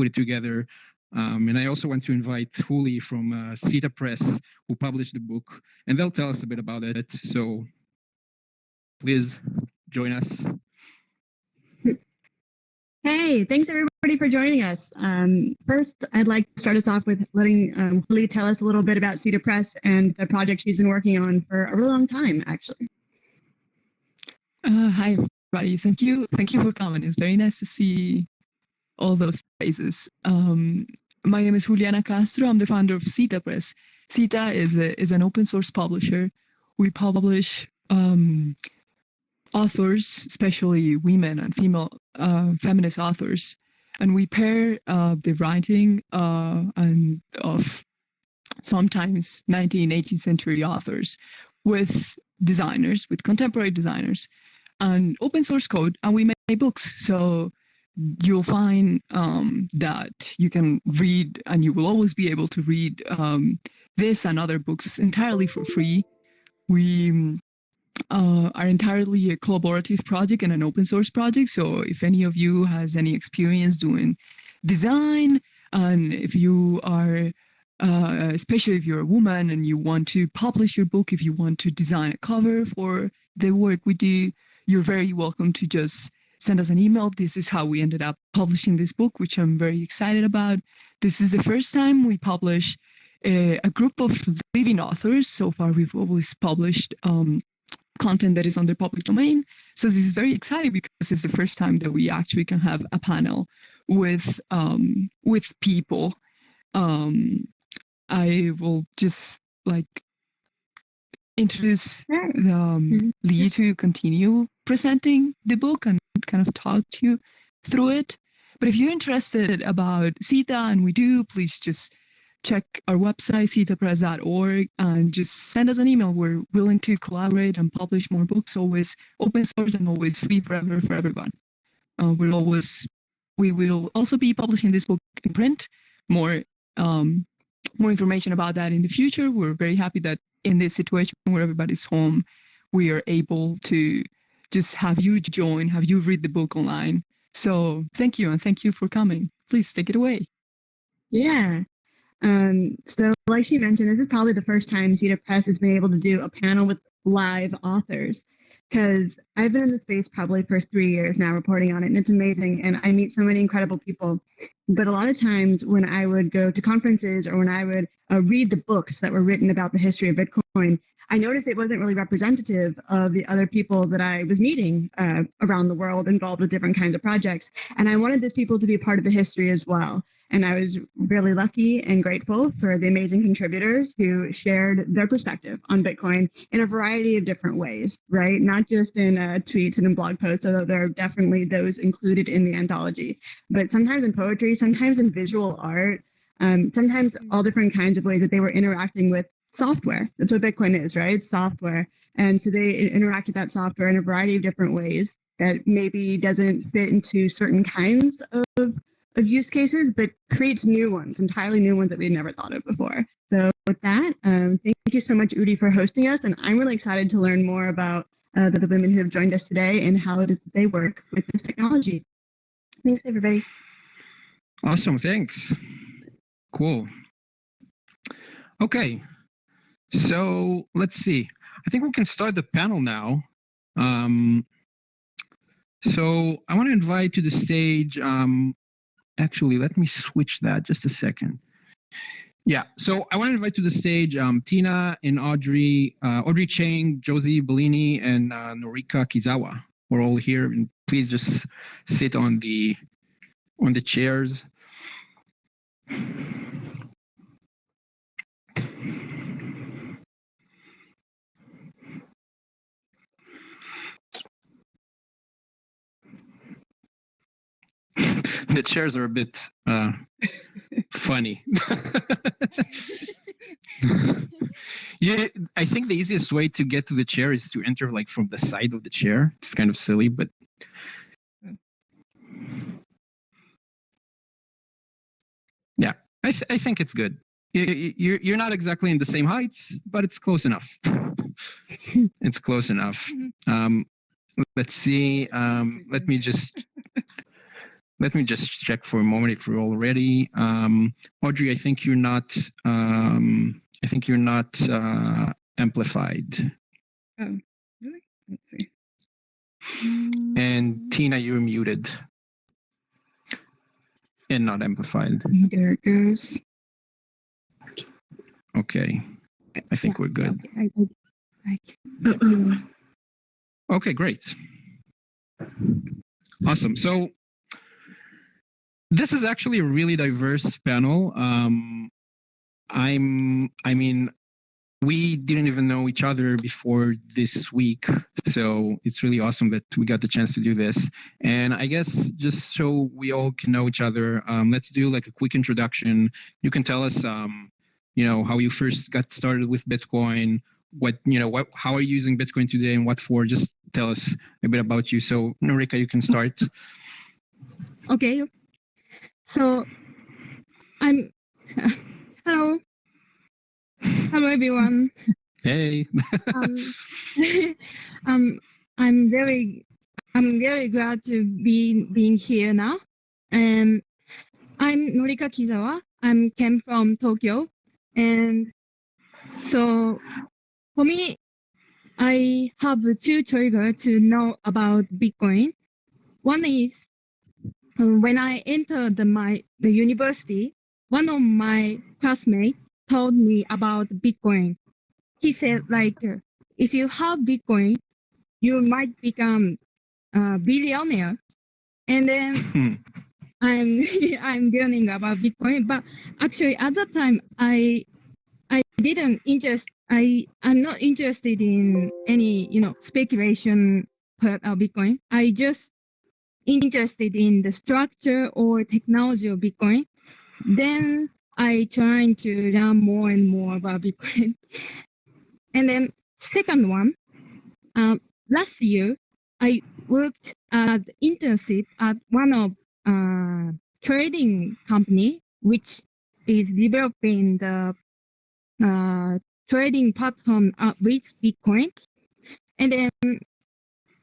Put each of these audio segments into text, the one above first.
put it together. And I also want to invite Huli from Cita Press, who published the book, and they'll tell us a bit about it. So please join us. Hey, thanks everybody for joining us. First, I'd like to start us off with letting Huli tell us a little bit about Cita Press and the project she's been working on for a really long time, actually. Hi, everybody. Thank you for coming. It's very nice to see all those faces. My name is Juliana Castro. I'm the founder of Cita Press. Cita is an open source publisher. We publish authors, especially women and female feminist authors, and we pair the writing and of sometimes 19th, 18th century authors with designers, with contemporary designers, and open source code, and we make books. So you'll find that you can read, and you will always be able to read this and other books entirely for free. We are entirely a collaborative project and an open source project. So if any of you has any experience doing design, and if you are, especially if you're a woman and you want to publish your book, if you want to design a cover for the work we do, you're very welcome to just send us an email. This is how we ended up publishing this book, which I'm very excited about. This is the first time we publish a group of living authors. So far, we've always published content that is on the public domain. So this is very exciting because it's the first time that we actually can have a panel with people. I will just introduce Lee to continue presenting the book and kind of talk to you through it. But if you're interested about Cita, and we do, please just check our website, citapress.org, and just send us an email. We're willing to collaborate and publish more books, always open source and always free forever for everyone. We will also be publishing this book in print. More information about that in the future. We're very happy that in this situation where everybody's home, we are able to just have you join, have you read the book online. So thank you, and thank you for coming. Please take it away. Yeah. So like she mentioned, this is probably the first time Cita Press has been able to do a panel with live authors, because I've been in the space probably for 3 years now reporting on it, and it's amazing, and I meet so many incredible people. But a lot of times when I would go to conferences or when I would read the books that were written about the history of Bitcoin, I noticed it wasn't really representative of the other people that I was meeting around the world involved with different kinds of projects. And I wanted these people to be part of the history as well. And I was really lucky and grateful for the amazing contributors who shared their perspective on Bitcoin in a variety of different ways, right? Not just in tweets and in blog posts, although there are definitely those included in the anthology, but sometimes in poetry, sometimes in visual art, sometimes all different kinds of ways that they were interacting with software. That's what Bitcoin is, right? It's software. And so they interact with that software in a variety of different ways that maybe doesn't fit into certain kinds of use cases, but creates new ones, entirely new ones that we'd never thought of before. So with that, thank you so much, Udi, for hosting us. And I'm really excited to learn more about the women who have joined us today and how they work with this technology. Thanks, everybody. Awesome, thanks. Cool. Okay, so let's see. I think we can start the panel now. So I want to invite to the stage, actually, let me switch that just a second. Yeah, so I want to invite to the stage Tina and Audrey Chang, Josie Bellini, and Norika Kizawa. We're all here, and please just sit on the chairs. The chairs are a bit funny. Yeah, I think the easiest way to get to the chair is to enter from the side of the chair. It's kind of silly, but yeah, I think it's good. You're not exactly in the same heights, but it's close enough. It's close enough. Let's see. Let me just let me just check for a moment if we're all ready. Audrey, I think you're not. Amplified. Oh, really? Let's see. And Tina, you're muted and not amplified. There it goes. Okay, I think we're good. Okay. Okay, great. Awesome. So this is actually a really diverse panel. We didn't even know each other before this week, so it's really awesome that we got the chance to do this. And I guess just so we all can know each other, let's do like a quick introduction. You can tell us, how you first got started with Bitcoin, how are you using Bitcoin today and what for? Just tell us a bit about you. So Norika, you can start. Okay. So I'm hello. Hello everyone. Hey. I'm very glad to be being here now. I'm Norika Kizawa. I came from Tokyo, and so for me, I have two triggers to know about Bitcoin. One is when I entered the university, one of my classmates told me about Bitcoin. He said, like, if you have Bitcoin, you might become a billionaire. And then I'm learning about Bitcoin, but actually at that time I'm not interested in any speculation part of Bitcoin. I just interested in the structure or technology of Bitcoin. Then I trying to learn more and more about Bitcoin. And then second one, last year I worked at internship at one of trading company which is developing the trading platform with Bitcoin. And then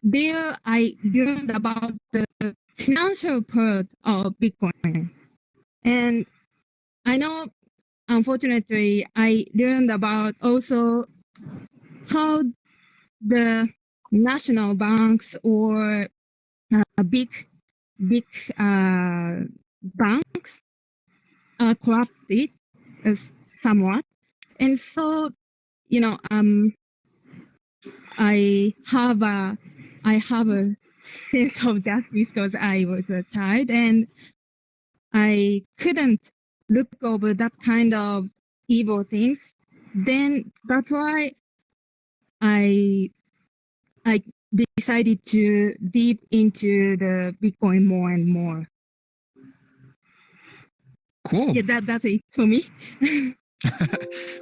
there I learned about the financial part of Bitcoin. And I know, unfortunately, I learned about also how the national banks or big banks are corrupted somewhat. And so, I have a sense of justice because I was a child and I couldn't look over that kind of evil things. Then that's why I decided to deep into the Bitcoin more and more. Cool. Yeah, that's it for me.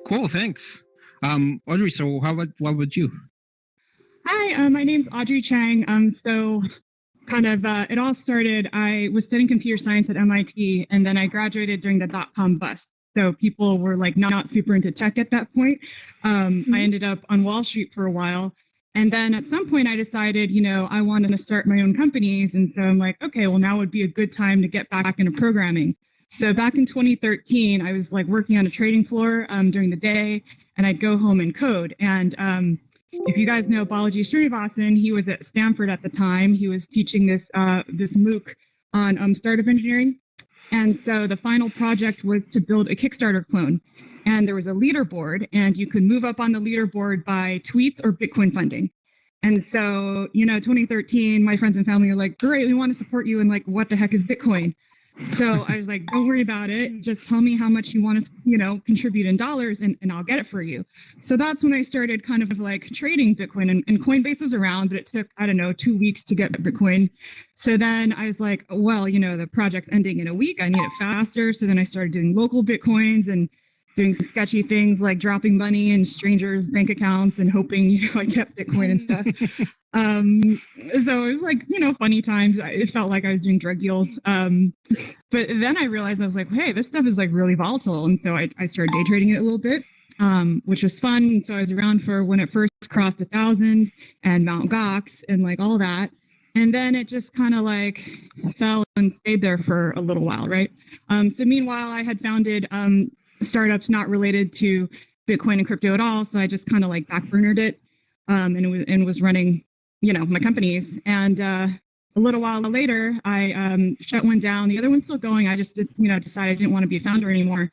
Cool, thanks. Audrey, so what about you? Hi, my name's Audrey Chang. So it all started, I was studying computer science at MIT, and then I graduated during the dot-com bust. So people were like not super into tech at that point. I ended up on Wall Street for a while. And then at some point I decided, I wanted to start my own companies. And so I'm like, okay, well now would be a good time to get back into programming. So back in 2013, I was like working on a trading floor during the day, and I'd go home and code. And if you guys know Balaji Srinivasan, he was at Stanford at the time. He was teaching this MOOC on startup engineering. And so the final project was to build a Kickstarter clone. And there was a leaderboard, and you could move up on the leaderboard by tweets or Bitcoin funding. And so, 2013, my friends and family were like, great, we want to support you. And like, what the heck is Bitcoin? So I was like, don't worry about it. Just tell me how much you want to, contribute in dollars and I'll get it for you. So that's when I started kind of like trading Bitcoin, and Coinbase was around, but it took, 2 weeks to get Bitcoin. So then I was like, well, the project's ending in a week. I need it faster. So then I started doing local Bitcoins and doing some sketchy things like dropping money in strangers' bank accounts and hoping, I kept Bitcoin and stuff. So it was like, funny times. It felt like I was doing drug deals. But then I realized, I was like, hey, this stuff is like really volatile. And so I started day trading it a little bit, which was fun. And so I was around for when it first crossed 1,000 and Mt. Gox and like all that. And then it just kind of like fell and stayed there for a little while, right? So meanwhile, I had founded startups not related to Bitcoin and crypto at all. So I just kind of like backburnered it and was running, my companies. And a little while later, I shut one down. The other one's still going. I just decided I didn't want to be a founder anymore.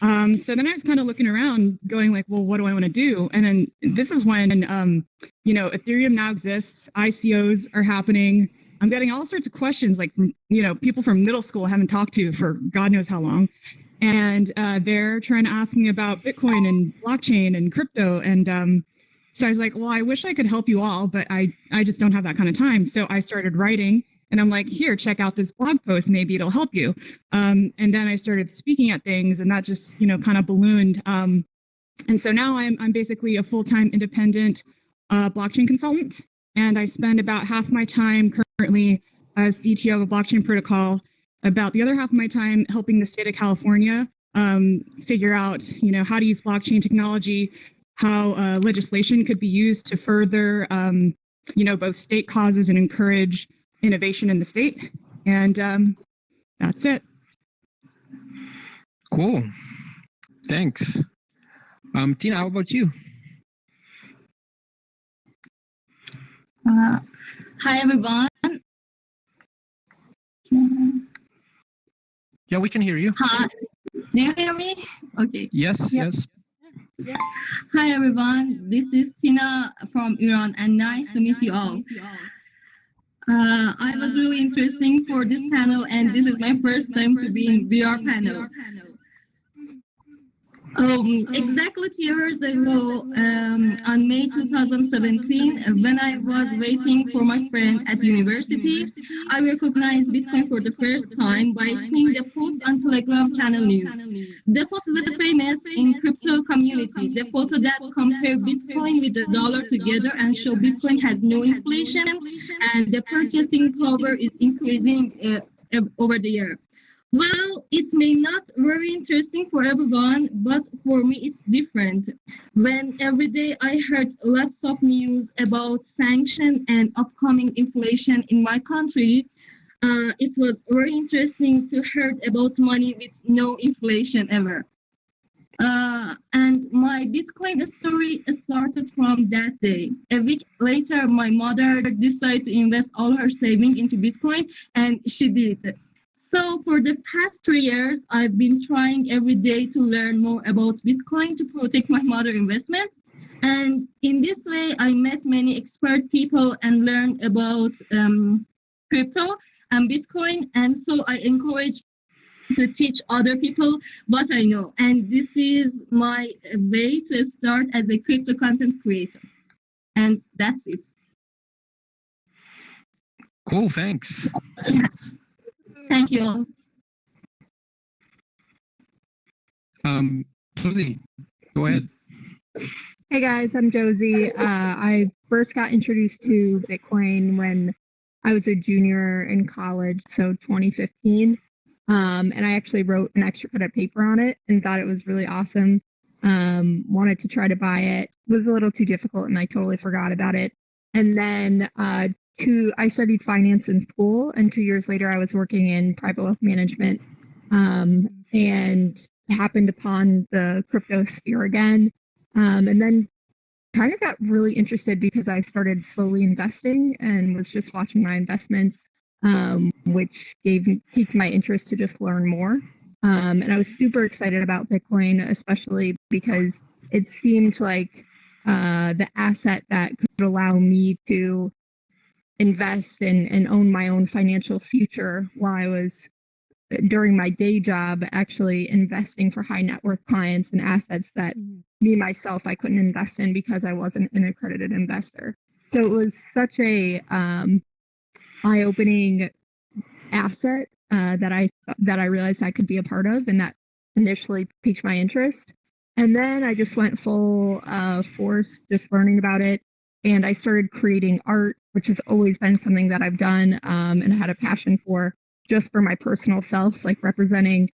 So then I was kind of looking around going like, well, what do I want to do? And then this is when, Ethereum now exists. ICOs are happening. I'm getting all sorts of questions like from, people from middle school I haven't talked to for God knows how long. And they're trying to ask me about Bitcoin and blockchain and crypto. And so I was like, well, I wish I could help you all, but I just don't have that kind of time. So I started writing. And I'm like, here, check out this blog post. Maybe it'll help you. And then I started speaking at things, and that just, kind of ballooned. And so now I'm basically a full-time independent blockchain consultant. And I spend about half my time currently as CTO of a blockchain protocol, about the other half of my time helping the state of California figure out, how to use blockchain technology, how legislation could be used to further, both state causes and encourage innovation in the state. And that's it. Cool. Thanks. Tina, how about you? Hi, everyone. Yeah, we can hear you. Hi. Do you hear me? Okay. Yes, Yep. yes. Yeah. Hi, everyone. This is Tina from Iran, and nice to meet you all. I was really interesting for this panel, and this is my first time to be in VR panel. Exactly 2 years ago, on May 2017, when I was waiting for my friend at university, I recognized Bitcoin for the first time by seeing the post on Telegram channel news. The post is famous in crypto community. The photo that compare Bitcoin with the dollar together and show Bitcoin has no inflation and the purchasing power is increasing over the year. Well, it may not very interesting for everyone, but for me it's different. When every day I heard lots of news about sanction and upcoming inflation in my country, it was very interesting to hear about money with no inflation ever. And my Bitcoin story started from that day. A week later, my mother decided to invest all her savings into Bitcoin, and she did. So for the past 3 years, I've been trying every day to learn more about Bitcoin to protect my mother investments. And in this way, I met many expert people and learned about crypto and Bitcoin. And so I encourage to teach other people what I know. And this is my way to start as a crypto content creator. And that's it. Cool, thanks. Thank you all. Josie, go ahead. Hey guys, I'm Josie. I first got introduced to Bitcoin when I was a junior in college, so 2015. And I actually wrote an extra credit paper on it and thought it was really awesome. Wanted to try to buy it. It was a little too difficult and I totally forgot about it. And then I studied finance in school, and 2 years later I was working in private wealth management and happened upon the crypto sphere again. And then kind of got really interested because I started slowly investing and was just watching my investments, which piqued my interest to just learn more. And I was super excited about Bitcoin, especially because it seemed like the asset that could allow me to invest and own my own financial future while I was during my day job actually investing for high net worth clients and assets that me myself I couldn't invest in because I wasn't an accredited investor. So it was such a eye-opening asset that I realized I could be a part of, and that initially piqued my interest. And then I just went full force just learning about it. And I started creating art, which has always been something that I've done and had a passion for, just for my personal self, like representing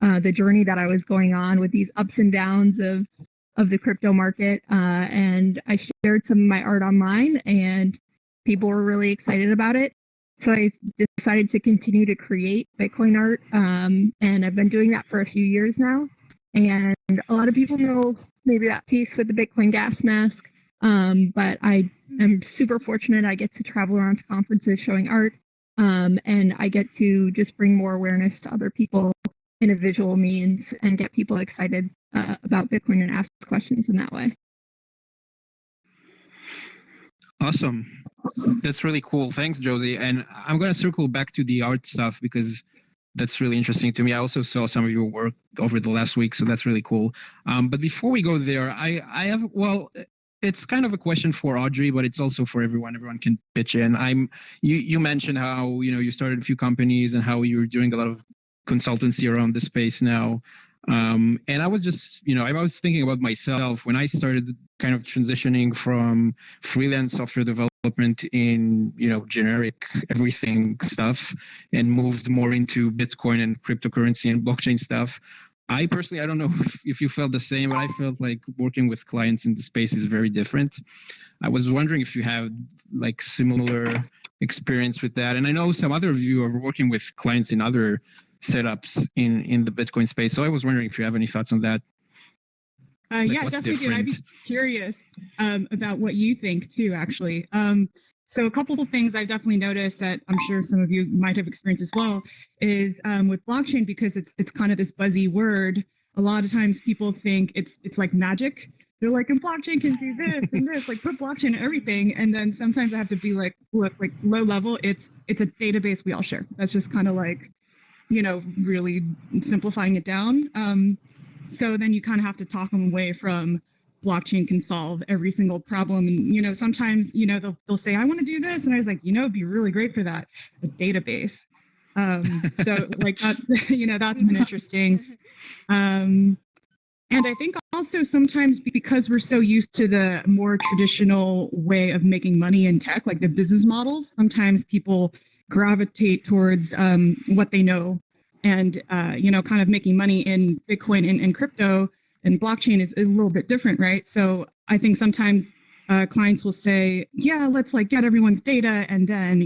the journey that I was going on with these ups and downs of the crypto market. And I shared some of my art online, and people were really excited about it. So I decided to continue to create Bitcoin art, and I've been doing that for a few years now. And a lot of people know maybe that piece with the Bitcoin gas mask, but I am super fortunate. I get to travel around to conferences showing art, and I get to just bring more awareness to other people in a visual means and get people excited about Bitcoin and ask questions in that way. Awesome. That's really cool. Thanks, Josie. And I'm going to circle back to the art stuff because that's really interesting to me. I also saw some of your work over the last week, so that's really cool. But before we go there, I have, well, it's kind of a question for Audrey, but it's also for everyone. Everyone can pitch in. You mentioned how, you started a few companies and how you're doing a lot of consultancy around the space now. And I was just, I was thinking about myself when I started kind of transitioning from freelance software development in, generic everything stuff and moved more into Bitcoin and cryptocurrency and blockchain stuff. I personally, I don't know if you felt the same, but I felt like working with clients in the space is very different. I was wondering if you have like similar experience with that. And I know some other of you are working with clients in other setups in the Bitcoin space. So I was wondering if you have any thoughts on that. Yeah, definitely do. I'd be curious about what you think too, actually. So a couple of things I've definitely noticed that I'm sure some of you might have experienced as well is with blockchain, because it's kind of this buzzy word. A lot of times people think it's like magic. They're like, and blockchain can do this and this, like put blockchain in everything. And then sometimes I have to be like, look, like low level, it's a database we all share. That's just kind of like, really simplifying it down. So then you kind of have to talk them away from blockchain can solve every single problem. And, sometimes, they'll say, I want to do this. And I was like, it'd be really great for that, a database. So like that, that's been interesting. And I think also sometimes because we're so used to the more traditional way of making money in tech, like the business models, sometimes people gravitate towards what they know, and kind of making money in Bitcoin and crypto and blockchain is a little bit different, right? So I think sometimes clients will say, yeah, let's like get everyone's data and then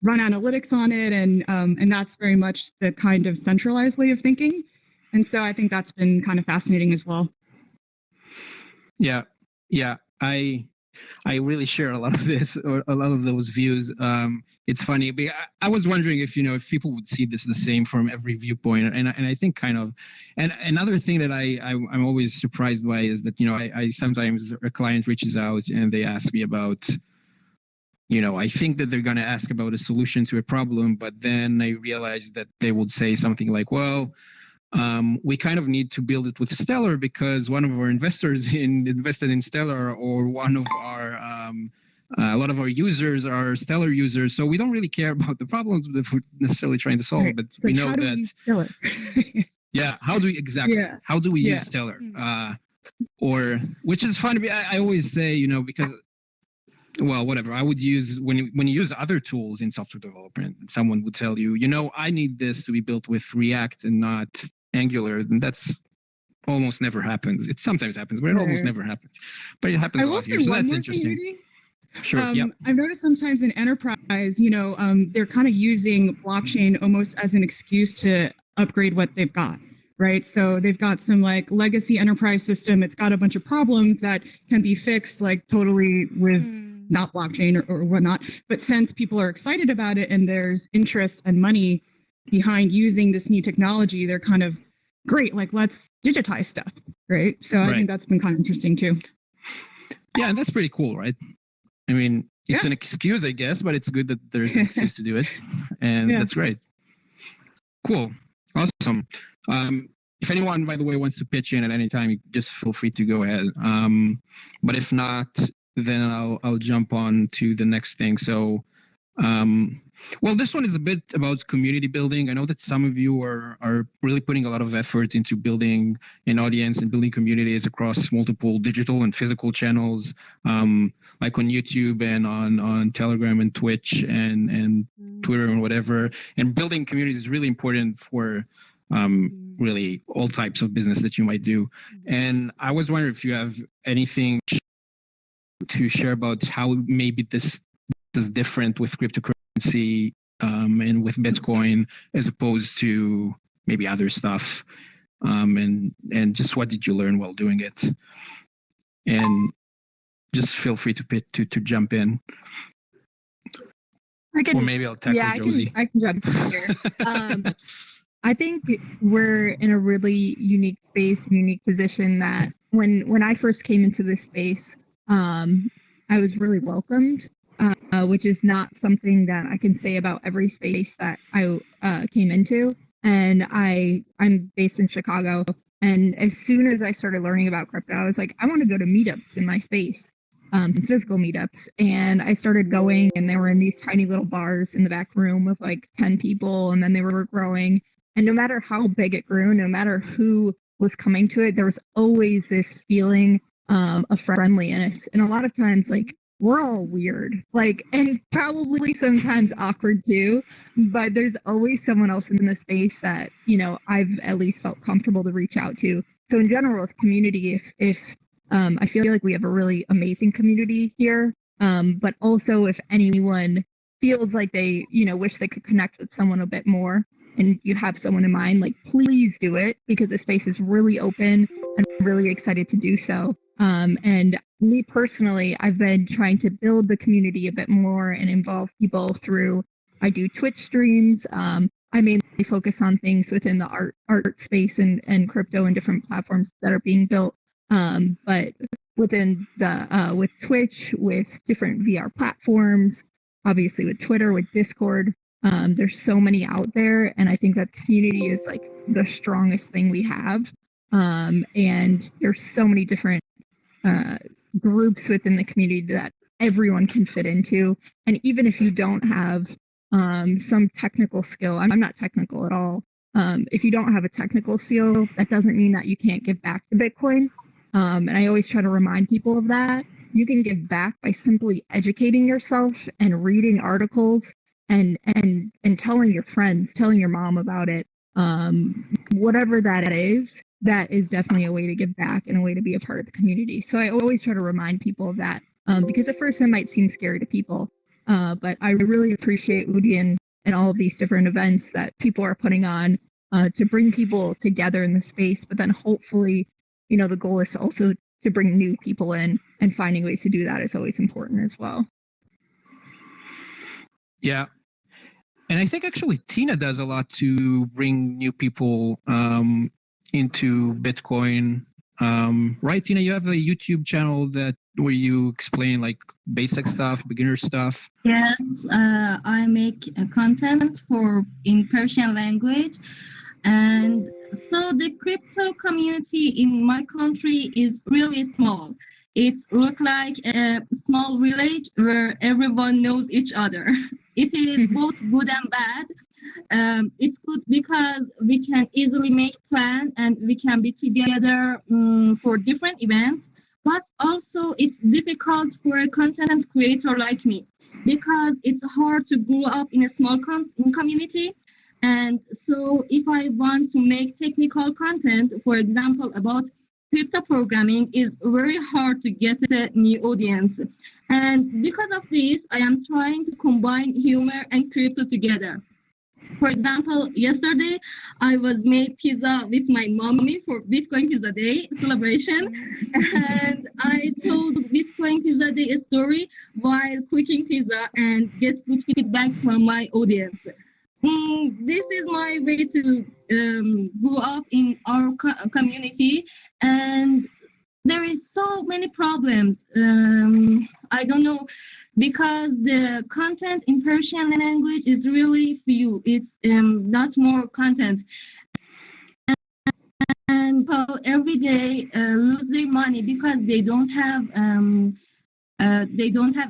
run analytics on it, and that's very much the kind of centralized way of thinking. And so I think that's been kind of fascinating as well. Yeah, I really share a lot of this, or a lot of those views. It's funny, but I was wondering if if people would see this the same from every viewpoint, and I think kind of. And another thing that I'm always surprised by is that I sometimes a client reaches out and they ask me about. I think that they're going to ask about a solution to a problem, but then I realize that they would say something like, well, we kind of need to build it with Stellar because one of our investors invested in Stellar, or one of our a lot of our users are Stellar users, so we don't really care about the problems that we're necessarily trying to solve, but we know that. Yeah, how do we exactly? Yeah. How do we use Stellar? Or which is fun. I always say, because. Well, whatever. I would use when you use other tools in software development, someone would tell you, I need this to be built with React and not Angular, and that's almost never happens. It sometimes happens, but it almost never happens. But it happens a lot here, so that's interesting. Sure. I've noticed sometimes in enterprise, they're kind of using blockchain almost as an excuse to upgrade what they've got. Right. So they've got some like legacy enterprise system. It's got a bunch of problems that can be fixed like totally with not blockchain or whatnot. But since people are excited about it and there's interest and money behind using this new technology, they're kind of great. Like, let's digitize stuff. Right. So I think that's been kind of interesting, too. Yeah, and that's pretty cool. Right. I mean, it's an excuse, I guess, but it's good that there's an excuse to do it. And that's great. Cool. Awesome. If anyone, by the way, wants to pitch in at any time, just feel free to go ahead. But if not, then I'll jump on to the next thing. So, well, this one is a bit about community building. I know that some of you are really putting a lot of effort into building an audience and building communities across multiple digital and physical channels, like on YouTube and on Telegram and Twitch and Twitter and whatever. And building communities is really important for really all types of business that you might do. And I was wondering if you have anything to share about how maybe this is different with cryptocurrency cryptocurrency and with Bitcoin as opposed to maybe other stuff? And just what did you learn while doing it? And just feel free to jump in. Or maybe I'll tackle Josie. I can jump in here. I think we're in a really unique space, unique position that when I first came into this space, I was really welcomed, which is not something that I can say about every space that I came into. And I'm based in Chicago. And as soon as I started learning about crypto, I was like, I want to go to meetups in my space, physical meetups. And I started going, and they were in these tiny little bars in the back room with like 10 people, and then they were growing. And no matter how big it grew, no matter who was coming to it, there was always this feeling of friendliness. And a lot of times, like, we're all weird, like, and probably sometimes awkward too, but there's always someone else in the space that, you know, I've at least felt comfortable to reach out to. So in general, with community, if I feel like we have a really amazing community here, but also if anyone feels like they, you know, wish they could connect with someone a bit more and you have someone in mind, like, please do it, because the space is really open and I'm really excited to do so. And me personally, I've been trying to build the community a bit more and involve people through, I do Twitch streams. I mainly focus on things within the art space and crypto and different platforms that are being built. But within the, with Twitch, with different VR platforms, obviously with Twitter, with Discord, there's so many out there. And I think that community is like the strongest thing we have. And there's so many different groups within the community that everyone can fit into. And even if you don't have some technical skill, I'm not technical at all. If you don't have a technical skill, that doesn't mean that you can't give back to Bitcoin. And I always try to remind people of that. You can give back by simply educating yourself and reading articles and telling your friends, telling your mom about it. Whatever that is definitely a way to give back and a way to be a part of the community. So I always try to remind people of that, because at first it might seem scary to people, but I really appreciate Udi and all of these different events that people are putting on to bring people together in the space. But then hopefully, you know, the goal is also to bring new people in, and finding ways to do that is always important as well. Yeah. And I think actually Tina does a lot to bring new people into Bitcoin. Right, Tina? You have a YouTube channel where you explain like basic stuff, beginner stuff. Yes, I make content in Persian language. And so the crypto community in my country is really small. It looks like a small village where everyone knows each other. It is both good and bad. It's good because we can easily make plans and we can be together for different events. But also it's difficult for a content creator like me because it's hard to grow up in a small community. And so if I want to make technical content, for example, about crypto programming, is very hard to get a new audience. And because of this, I am trying to combine humor and crypto together. For example, yesterday, I was made pizza with my mommy for Bitcoin Pizza Day celebration. And I told Bitcoin Pizza Day a story while cooking pizza and get good feedback from my audience. This is my way to grow up in our community, and there is so many problems. I don't know, because the content in Persian language is really few. It's not more content, and people every day lose their money because they don't have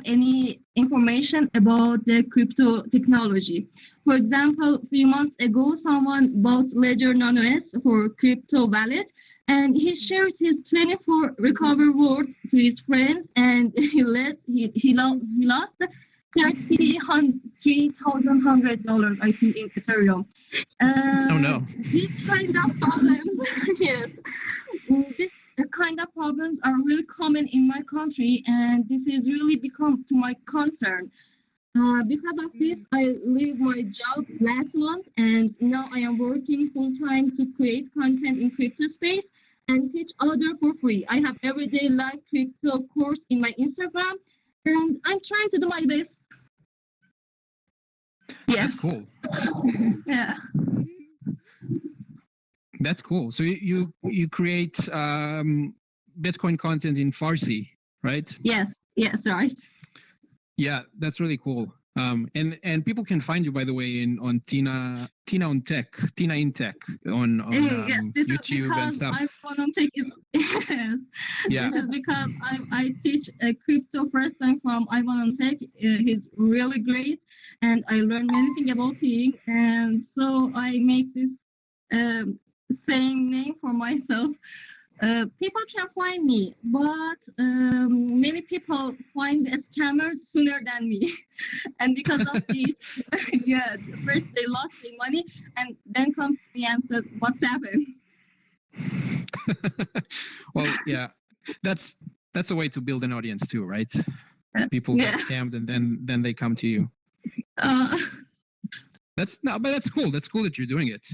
any information about the crypto technology. For example, a few months ago, someone bought Ledger Nano S for crypto wallet, and he shares his 24 recovery word to his friends, and he lost $3,100, I think, in Ethereum. Oh no! These kind of problems, yes. This kind of problems are really common in my country, and this is really become to my concern. Because of this, I leave my job last month, and now I am working full time to create content in crypto space and teach other for free. I have everyday live crypto course in my Instagram, and I'm trying to do my best. That's Yes. cool. Yeah. That's cool. So you create Bitcoin content in Farsi, right? Yes. Yes. Right. Yeah, that's really cool. And people can find you, by the way, on Tina in Tech on Yes, this YouTube is and because stuff. I want to take it. Yes, Yeah. this is because I teach crypto first time from I want to take. He's really great, and I learned many things about him, and so I make this same name for myself. People can find me, but many people find scammers sooner than me. And because of this, yeah, first they lost their money and then come to me and said, what's happened? Well, yeah, that's a way to build an audience too, right? People Yeah. get scammed and then they come to you. But that's cool. That's cool that you're doing it.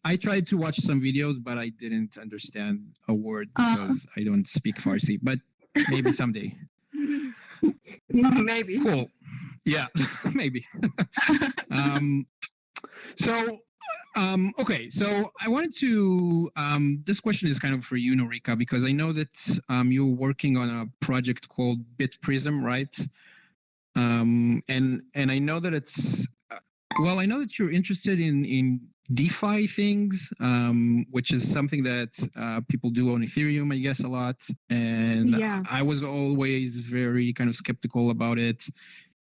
I tried to watch some videos, but I didn't understand a word because I don't speak Farsi. But maybe someday. Maybe. Cool. Yeah, maybe. Okay. So I wanted to. This question is kind of for you, Norika, because I know that you're working on a project called BitPrism, right? And I know that it's. Well, I know that you're interested in DeFi things, which is something that people do on Ethereum, I guess, a lot. And Yeah. I was always very kind of skeptical about it.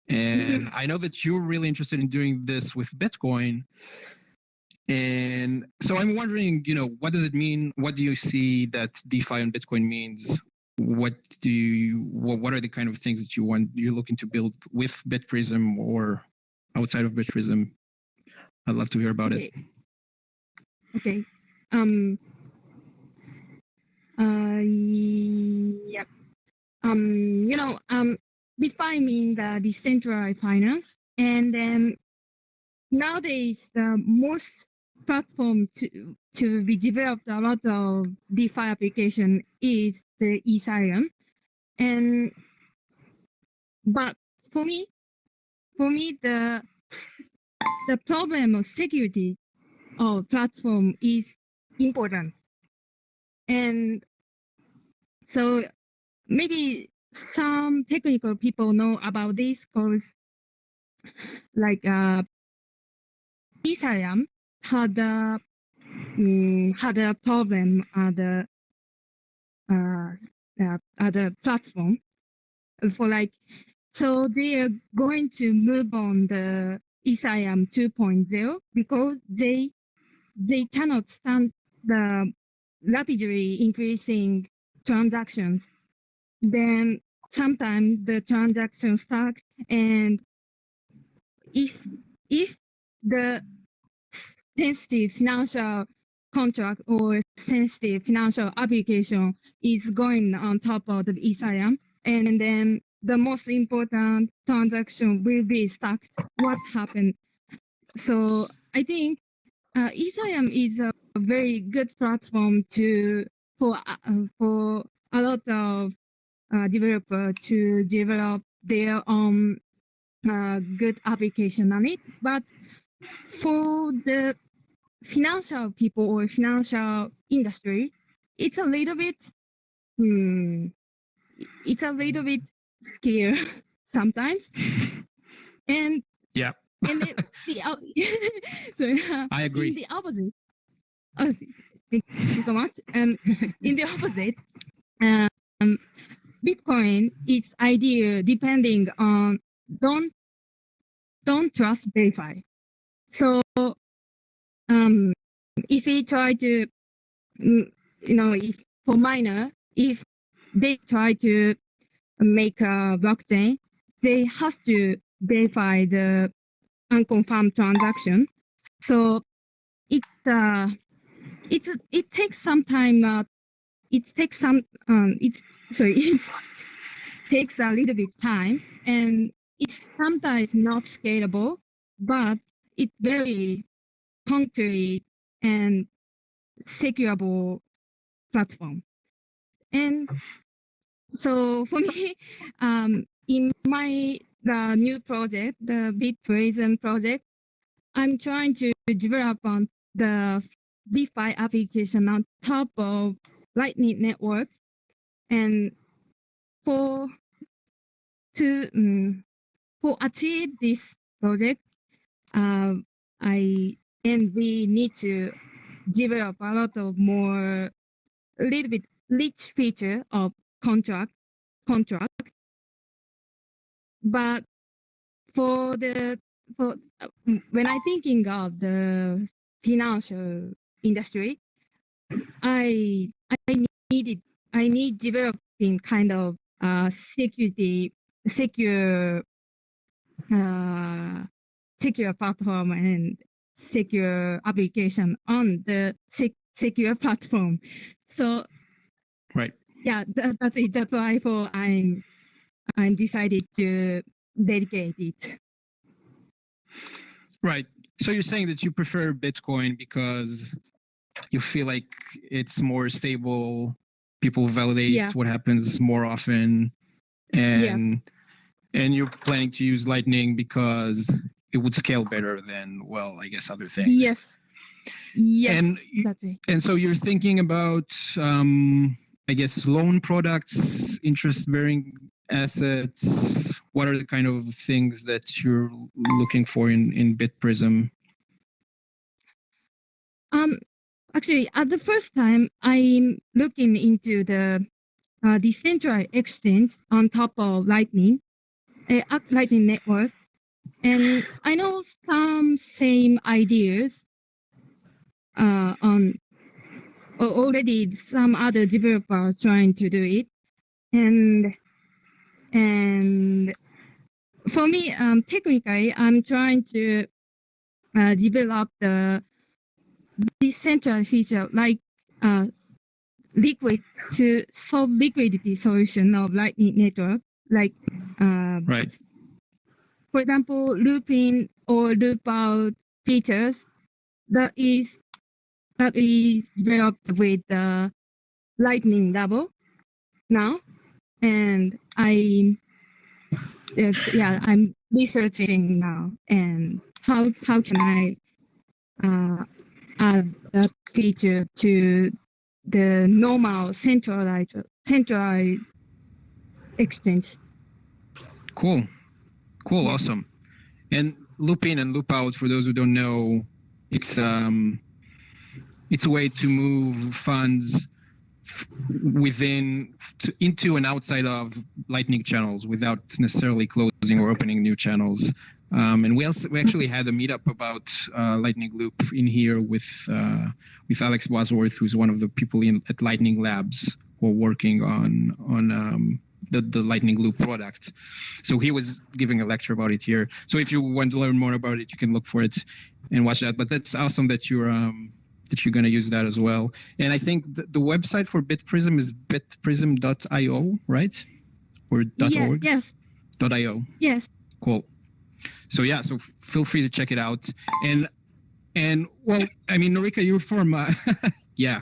And I know that you're really interested in doing this with Bitcoin. And so I'm wondering, what does it mean? What do you see that DeFi on Bitcoin means? What are the kind of things that you're looking to build with BitPrism or outside of BitPrism? I'd love to hear about it. Okay. Yep. Defining the decentralized finance, and then nowadays the most platform to be developed a lot of DeFi application is the Ethereum, but for me the problem of security of platform is important, and so maybe some technical people know about this because like Ethereum had a problem at the platform for so they are going to move on the Ethereum 2.0 because they cannot stand the rapidly increasing transactions. Then sometimes the transactions stuck, and if the sensitive financial contract or sensitive financial application is going on top of the Ethereum, and then the most important transaction will be stuck, what happened? So I think Ethereum is a very good platform for a lot of developers to develop their own good application on it. But for the financial people or financial industry, it's a little bit scary sometimes. And yeah. And I agree. In the opposite, thank you so much. And in the opposite, Bitcoin is ideal depending on don't trust, verify. So if we try to, if for miner, if they try to make a blockchain, they have to verify the unconfirmed transaction. So it takes some time. It takes a little bit time, and it's sometimes not scalable, but it's very concrete and secureable platform. And so for me, in the new project, the BitPrism project, I'm trying to develop on the DeFi application on top of Lightning Network, and for achieve this project, we need to develop a lot of more, a little bit rich feature of contract. But when I thinking of the financial industry, I need developing kind of secure platform and secure application on the secure platform. So Right. yeah, that's it. That's why I'm decided to dedicate it. Right. So you're saying that you prefer Bitcoin because you feel like it's more stable, people validate what happens more often, and you're planning to use Lightning because it would scale better than, well, I guess other things. Yes, exactly. And so you're thinking about, I guess, loan products, interest-bearing assets. What are the kind of things that you're looking for in BitPrism? Actually, at the first time, I'm looking into the decentralized exchange on top of Lightning Network, and I know some same ideas on already some other developer trying to do it, and for me, technically, I'm trying to develop the decentralized feature like liquid to solve liquidity solution of Lightning Network, like right. For example, loop-in or loop-out features that is developed with the Lightning level now, and I'm researching now, and how can I add that feature to the normal centralized exchange. Cool, awesome. And loop in and loop out, for those who don't know, it's a way to move funds into and outside of Lightning channels without necessarily closing or opening new channels. And we actually had a meetup about Lightning Loop in here with Alex Bosworth, who's one of the people at Lightning Labs who are working on the Lightning Loop product. So he was giving a lecture about it here. So if you want to learn more about it, you can look for it and watch that. But that's awesome that you're going to use that as well. And I think the website for BitPrism is bitprism.io, right? Or .org? Yes. .io. Yes. Cool. So yeah, so feel free to check it out. And well, I mean, Norika, you're from yeah,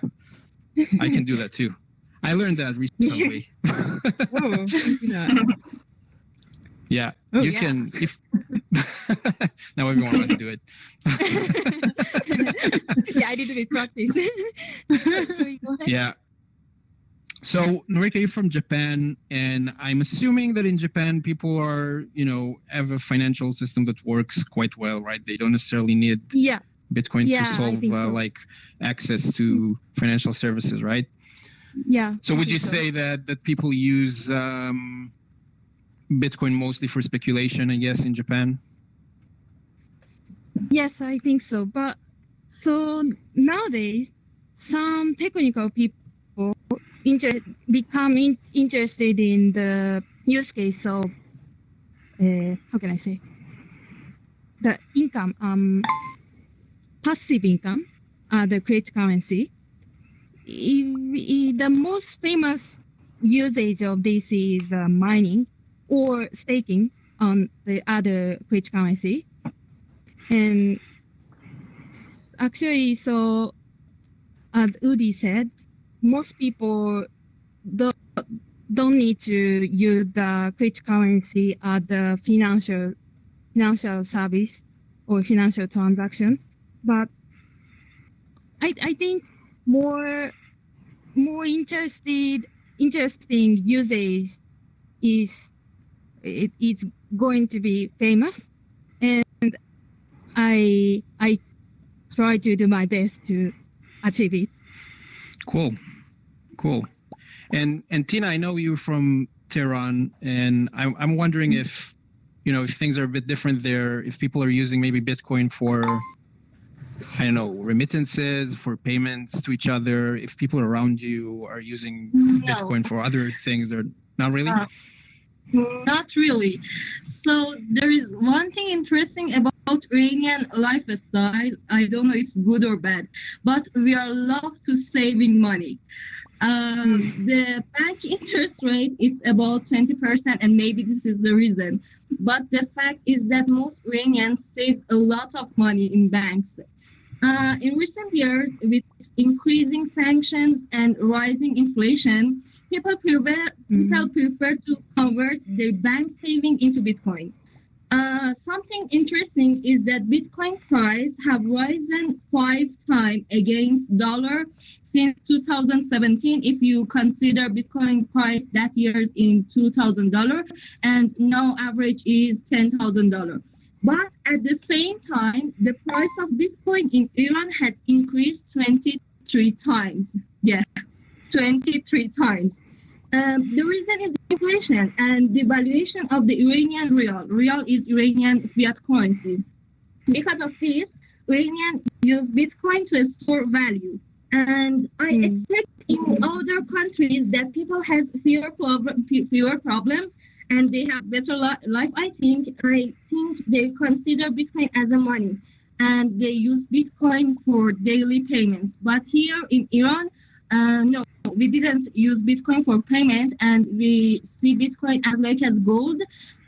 I can do that too. I learned that recently. Yeah, you can. If now everyone wants to do it. Yeah, I did it with practice. Sorry, go ahead. Yeah. So Norika, you're from Japan, and I'm assuming that in Japan people are, have a financial system that works quite well, right? They don't necessarily need Bitcoin to solve like access to financial services, right? Yeah. So would you say that people use Bitcoin mostly for speculation, I guess, in Japan? Yes, I think so. But so nowadays, some technical people become interested in the use case of how can I say, the income, passive income, the cryptocurrency. The most famous usage of this is mining or staking. on the other cryptocurrency. And actually, so as Udi said, most people don't need to use the cryptocurrency as the financial service or financial transaction. But I think more interesting usage is it's going to be famous, and I try to do my best to achieve it. Cool. And Tina, I know you're from Tehran, and I'm wondering if if things are a bit different there, if people are using maybe Bitcoin for, I don't know, remittances, for payments to each other, if people around you are using Bitcoin for other things. They're not really? Not really. So there is one thing interesting about Iranian lifestyle. I don't know if it's good or bad, but we are love to saving money. The bank interest rate is about 20%, and maybe this is the reason. But the fact is that most Iranians saves a lot of money in banks. In recent years, with increasing sanctions and rising inflation, people prefer to convert their bank saving into Bitcoin. Something interesting is that Bitcoin price have risen 5 times against dollar since 2017. If you consider Bitcoin price that year in $2,000, and now average is $10,000. But at the same time, the price of Bitcoin in Iran has increased 23 times. Yeah, 23 times. The reason is inflation and the valuation of the Iranian real. Real is Iranian fiat currency. Because of this, Iranians use Bitcoin to store value. And I expect in other countries that people has fewer problems and they have better life. I think they consider Bitcoin as a money and they use Bitcoin for daily payments. But here in Iran, no, we didn't use Bitcoin for payment, and we see Bitcoin as gold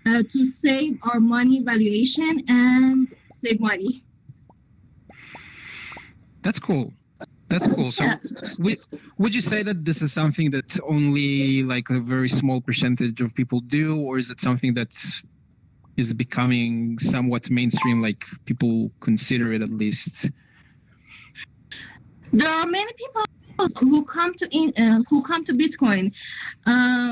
to save our money valuation and save money. That's cool. So would you say that this is something that only like a very small percentage of people do, or is it something that is becoming somewhat mainstream, like people consider it at least? There are many people who come to Bitcoin.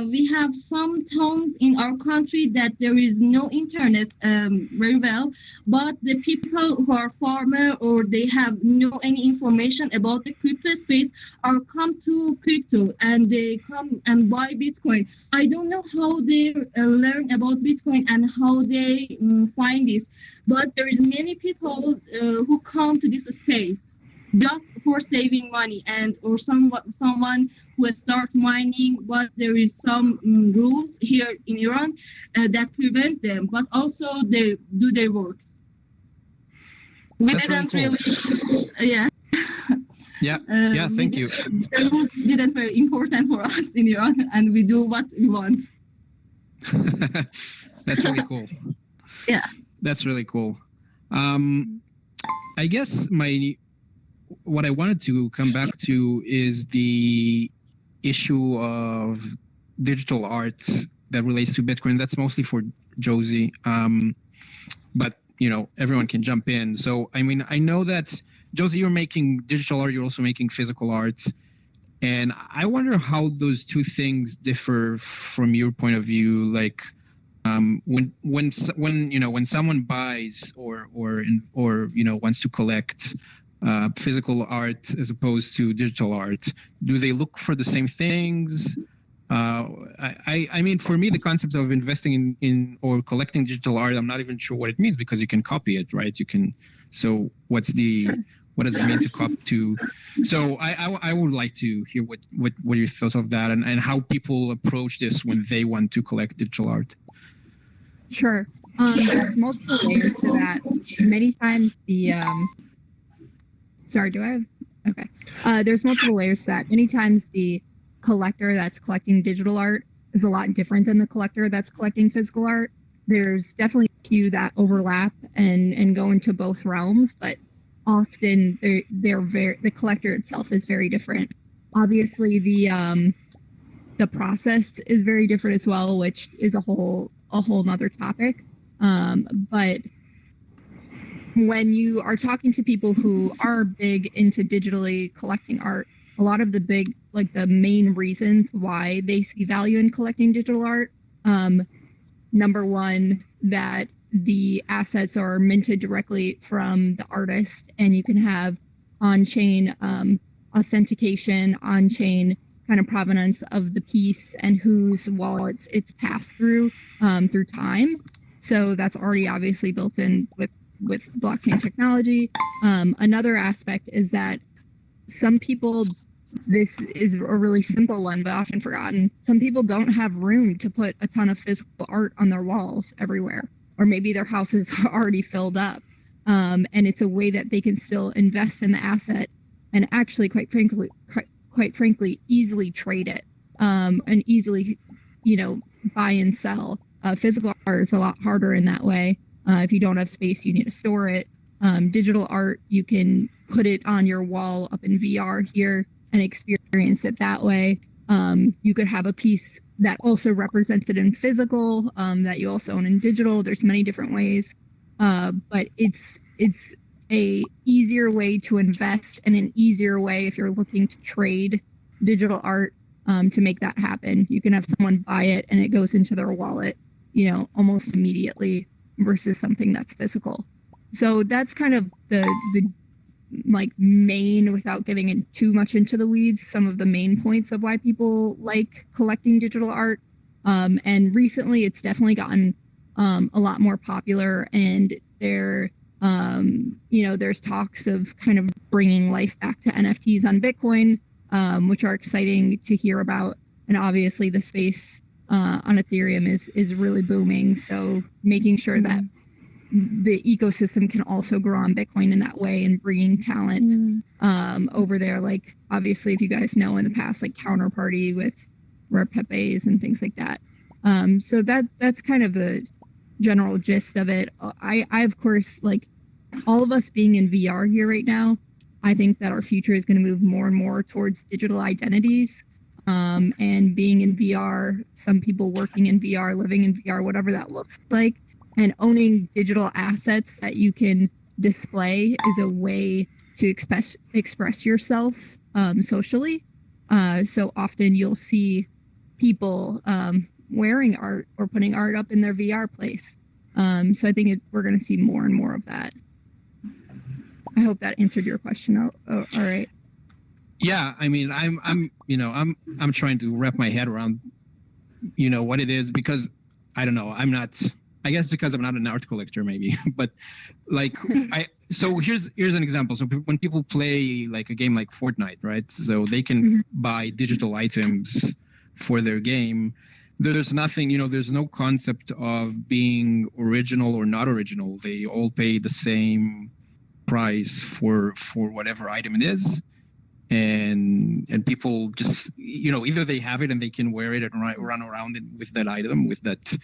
We have some towns in our country that there is no internet very well, but the people who are farmer or they have no any information about the crypto space are come to crypto and they come and buy Bitcoin. I don't know how they learn about Bitcoin and how they find this, but there is many people who come to this space just for saving money, and or someone who start mining, but there is some rules here in Iran that prevent them, but also they do their work. We didn't really cool. Yeah, thank you. The rules didn't very important for us in Iran, and we do what we want. That's really cool. Yeah, that's really cool. I guess what I wanted to come back to is the issue of digital art that relates to Bitcoin. That's mostly for Josie, but everyone can jump in. So I mean, I know that Josie, you're making digital art, you're also making physical art, and I wonder how those two things differ from your point of view. Like when someone buys or wants to collect physical art as opposed to digital art, do they look for the same things? I mean, for me, the concept of investing in or collecting digital art, I'm not even sure what it means, because you can copy it, right? You can. So what does it mean to copy to? So I would like to hear what your thoughts of that and how people approach this when they want to collect digital art. Sure. There's multiple layers to that. Many times Sorry, do I have? Okay. There's multiple layers to that. Many times the collector that's collecting digital art is a lot different than the collector that's collecting physical art. there's definitely a few that overlap and go into both realms, but often the collector itself is very different. Obviously, the process is very different as well, which is a whole nother topic. But when you are talking to people who are big into digitally collecting art, a lot of the main reasons why they see value in collecting digital art, number one, that the assets are minted directly from the artist, and you can have on-chain authentication, on-chain kind of provenance of the piece and whose wallets it's passed through time. So that's already obviously built in with blockchain technology. Another aspect is that some people, this is a really simple one, but often forgotten. Some people don't have room to put a ton of physical art on their walls everywhere, or maybe their house is already filled up. And it's a way that they can still invest in the asset and actually, quite frankly, easily trade it and easily, buy and sell. Physical art is a lot harder in that way. If you don't have space, you need to store it. Digital art, you can put it on your wall up in VR here and experience it that way. You could have a piece that also represents it in physical, that you also own in digital. There's many different ways, but it's a easier way to invest and an easier way if you're looking to trade digital art to make that happen. You can have someone buy it and it goes into their wallet, almost immediately versus something that's physical. So that's kind of the main, without getting in too much into the weeds, some of the main points of why people like collecting digital art. And recently it's definitely gotten a lot more popular, and there's talks of kind of bringing life back to NFTs on Bitcoin, which are exciting to hear about. And obviously the space on Ethereum is really booming. So making sure that the ecosystem can also grow on Bitcoin in that way, and bringing talent over there. Like, obviously, if you guys know in the past, like Counterparty with Rare Pepes and things like that. So that's kind of the general gist of it. I of course, like all of us being in VR here right now, I think that our future is going to move more and more towards digital identities. And being in VR, some people working in VR, living in VR, whatever that looks like, and owning digital assets that you can display is a way to express yourself socially. So often you'll see people wearing art or putting art up in their VR place. So I think we're going to see more and more of that. I hope that answered your question. All right. Yeah, I mean, I'm trying to wrap my head around, what it is, because I don't know. I guess because I'm not an art collector, maybe. But so here's an example. So when people play like a game like Fortnite, right? So they can buy digital items for their game. There's nothing, there's no concept of being original or not original. They all pay the same price for whatever item it is. And people just, either they have it and they can wear it and run around it with that item, with that,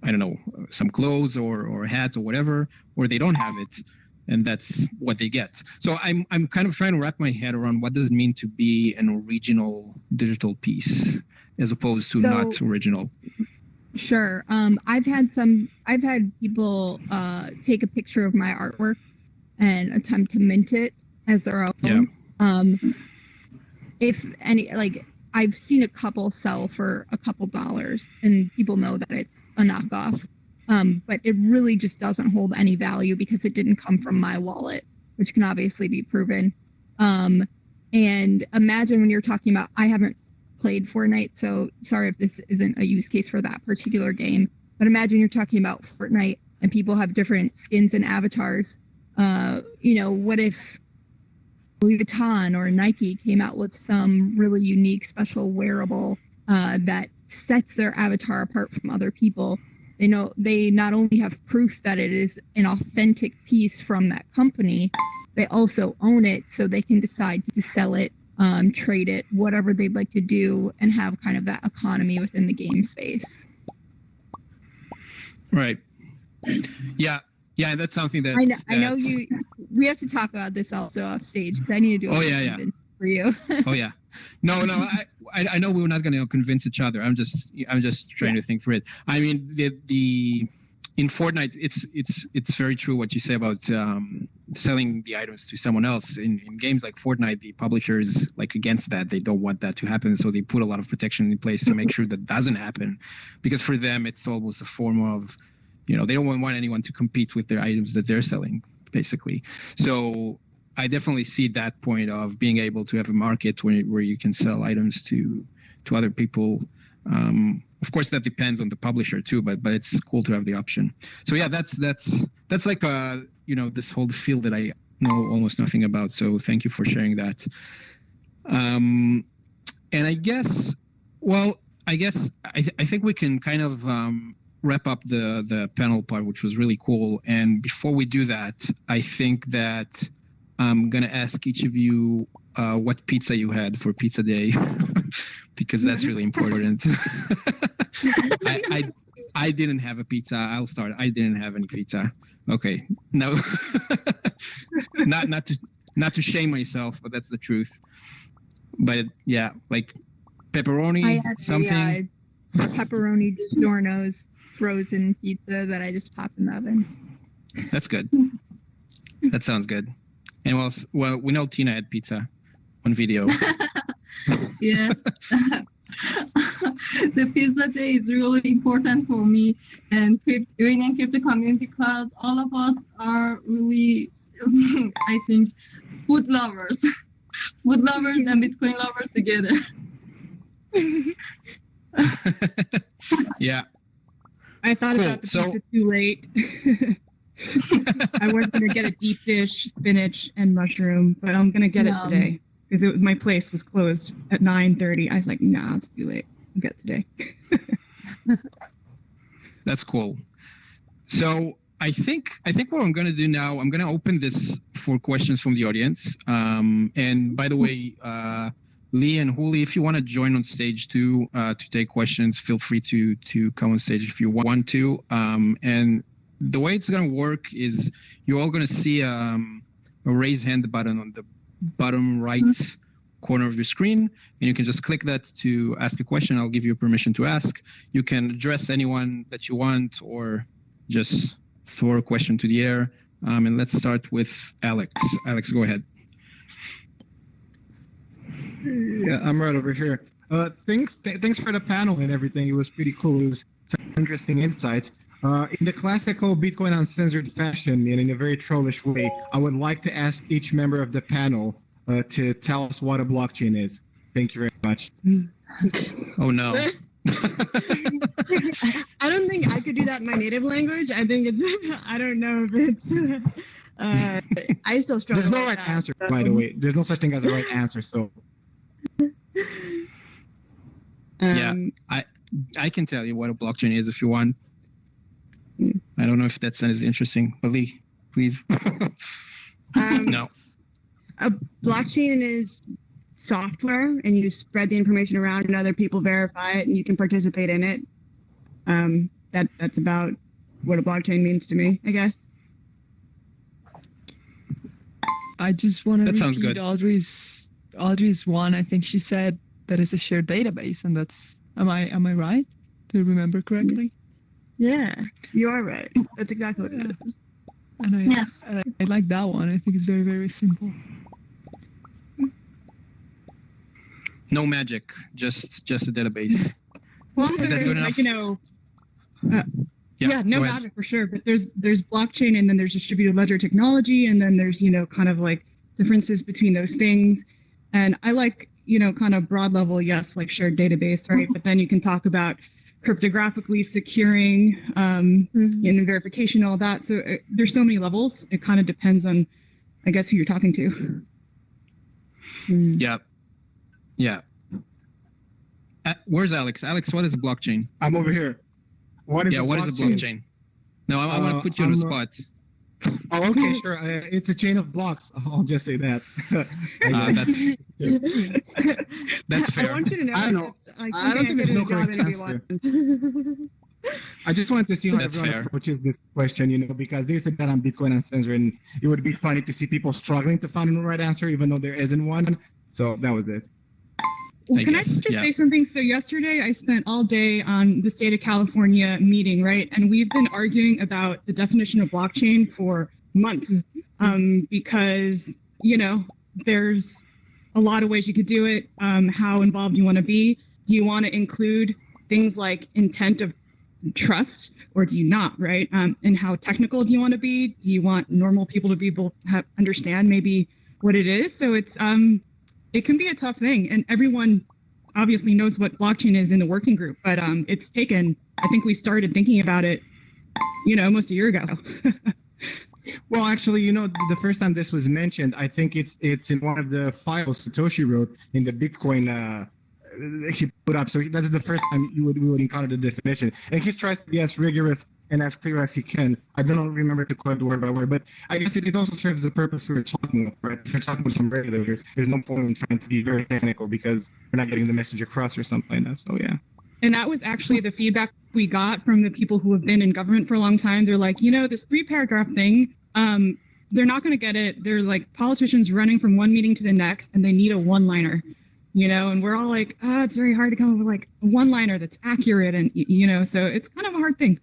I don't know, some clothes or hats or whatever, or they don't have it, and that's what they get. So I'm kind of trying to wrap my head around what does it mean to be an original digital piece as opposed to not original. Sure. I've had people take a picture of my artwork and attempt to mint it as their own. Yeah. If any, I've seen a couple sell for a couple dollars, and people know that it's a knockoff. But it really just doesn't hold any value because it didn't come from my wallet, which can obviously be proven. And imagine when you're talking about, I haven't played Fortnite, so sorry if this isn't a use case for that particular game, but imagine you're talking about Fortnite and people have different skins and avatars. What if Louis Vuitton or Nike came out with some really unique, special wearable that sets their avatar apart from other people? They not only have proof that it is an authentic piece from that company, they also own it, so they can decide to sell it, trade it, whatever they'd like to do, and have kind of that economy within the game space. Right. Yeah. Yeah, that's something that I know you. We have to talk about this also off stage because I need to do it for you. Oh yeah. No. I know we're not going to convince each other. I'm just trying to think through it. I mean, the in Fortnite, it's very true what you say about selling the items to someone else. In games like Fortnite, the publisher is like against that. They don't want that to happen, so they put a lot of protection in place to make sure that doesn't happen. Because for them, it's almost a form of, they don't want anyone to compete with their items that they're selling, basically. So I definitely see that point of being able to have a market where you can sell items to other people. Of course, that depends on the publisher too, but it's cool to have the option. So yeah, that's like this whole field that I know almost nothing about. So thank you for sharing that. And I guess I think we can kind of wrap up the panel part, which was really cool. And before we do that, I think that I'm gonna ask each of you what pizza you had for pizza day, because that's really important. I didn't have a pizza. I'll start. I didn't have any pizza. Okay, no, not to shame myself, but that's the truth. But yeah, like pepperoni, I had something. Pepperoni DiGiorno's frozen pizza that I just popped in the oven. That's good. That sounds good. And well, we know Tina had pizza on video. Yes. The pizza day is really important for me, and Iranian crypto community class, all of us are really, I think, food lovers and Bitcoin lovers together. Yeah. I thought about the pizza too late. I was going to get a deep dish, spinach, and mushroom, but I'm going to get it today because my place was closed at 9:30. I was like, nah, it's too late. I'll get it today. That's cool. So I think what I'm going to do now, I'm going to open this for questions from the audience. And by the way, Lee and Huli, if you want to join on stage too to take questions, feel free to come on stage if you want to. And the way it's going to work is you're all going to see a raise hand button on the bottom right corner of your screen, and you can just click that to ask a question. I'll give you permission to ask. You can address anyone that you want or just throw a question to the air. And let's start with Alex. Alex, go ahead. Yeah, I'm right over here. Thanks for the panel and everything. It was pretty cool. It was some interesting insights. In the classical Bitcoin Uncensored fashion and in a very trollish way, I would like to ask each member of the panel to tell us what a blockchain is. Thank you very much. Oh, no. I don't think I could do that in my native language. I think it's, I don't know if it's, I still struggle. There's no right answer, by the way. There's no such thing as a right answer, so. Yeah, I can tell you what a blockchain is if you want. I don't know if that's as interesting, but Lee, please. No. A blockchain is software, and you spread the information around, and other people verify it, and you can participate in it. That's about what a blockchain means to me, I guess. I just want to sounds repeat good. Audrey's one. I think she said that is a shared database, and that's am I right? Do you remember correctly? Yeah, you are right. That's exactly what it is. And Yes. I like that one. I think it's very, very simple. No magic, just a database. Well, Is also that there's good like, enough? yeah, no go ahead. magic for sure, but there's blockchain, and then there's distributed ledger technology, and then there's, kind of like differences between those things. And I like, kind of broad level, yes, like shared database, right? But then you can talk about cryptographically securing, and verification, all that. So there's so many levels. It kind of depends on, I guess, who you're talking to. Yeah. Yeah. Where's Alex? Alex, what is a blockchain? I'm over here. What is a blockchain? No, I want to put you on the spot. Oh, okay, sure. It's a chain of blocks. I'll just say that. That's fair. I want you to know. I know. I don't think there's no correct answer. I just wanted to see how That's everyone fair. approaches this question, because they used to get on Bitcoin Uncensored, and it would be funny to see people struggling to find the right answer, even though there isn't one. So that was it. Well, I can guess, I just yeah. say something? So yesterday I spent all day on the state of California meeting, right? And we've been arguing about the definition of blockchain for months because, there's a lot of ways you could do it. How involved you want to be? Do you want to include things like intent of trust or do you not, right? And how technical do you want to be? Do you want normal people to be able to understand maybe what it is? So it's it can be a tough thing, and everyone obviously knows what blockchain is in the working group, but it's taken, I think we started thinking about it, almost a year ago. Well, actually, the first time this was mentioned, I think it's in one of the files Satoshi wrote in the Bitcoin he put up. So that's the first time we would encounter the definition, and he tries to be as rigorous and as clear as he can. I don't remember to quote word by word, but I guess it also serves the purpose we were talking with, right? If you're talking with some regulators, there's no point in trying to be very technical because you're not getting the message across or something like that. So yeah. And that was actually the feedback we got from the people who have been in government for a long time. They're like, this 3-paragraph thing, they're not going to get it. They're like politicians running from one meeting to the next, and they need a one-liner, and we're all like, it's very hard to come up with like a one-liner that's accurate. And, so it's kind of a hard thing.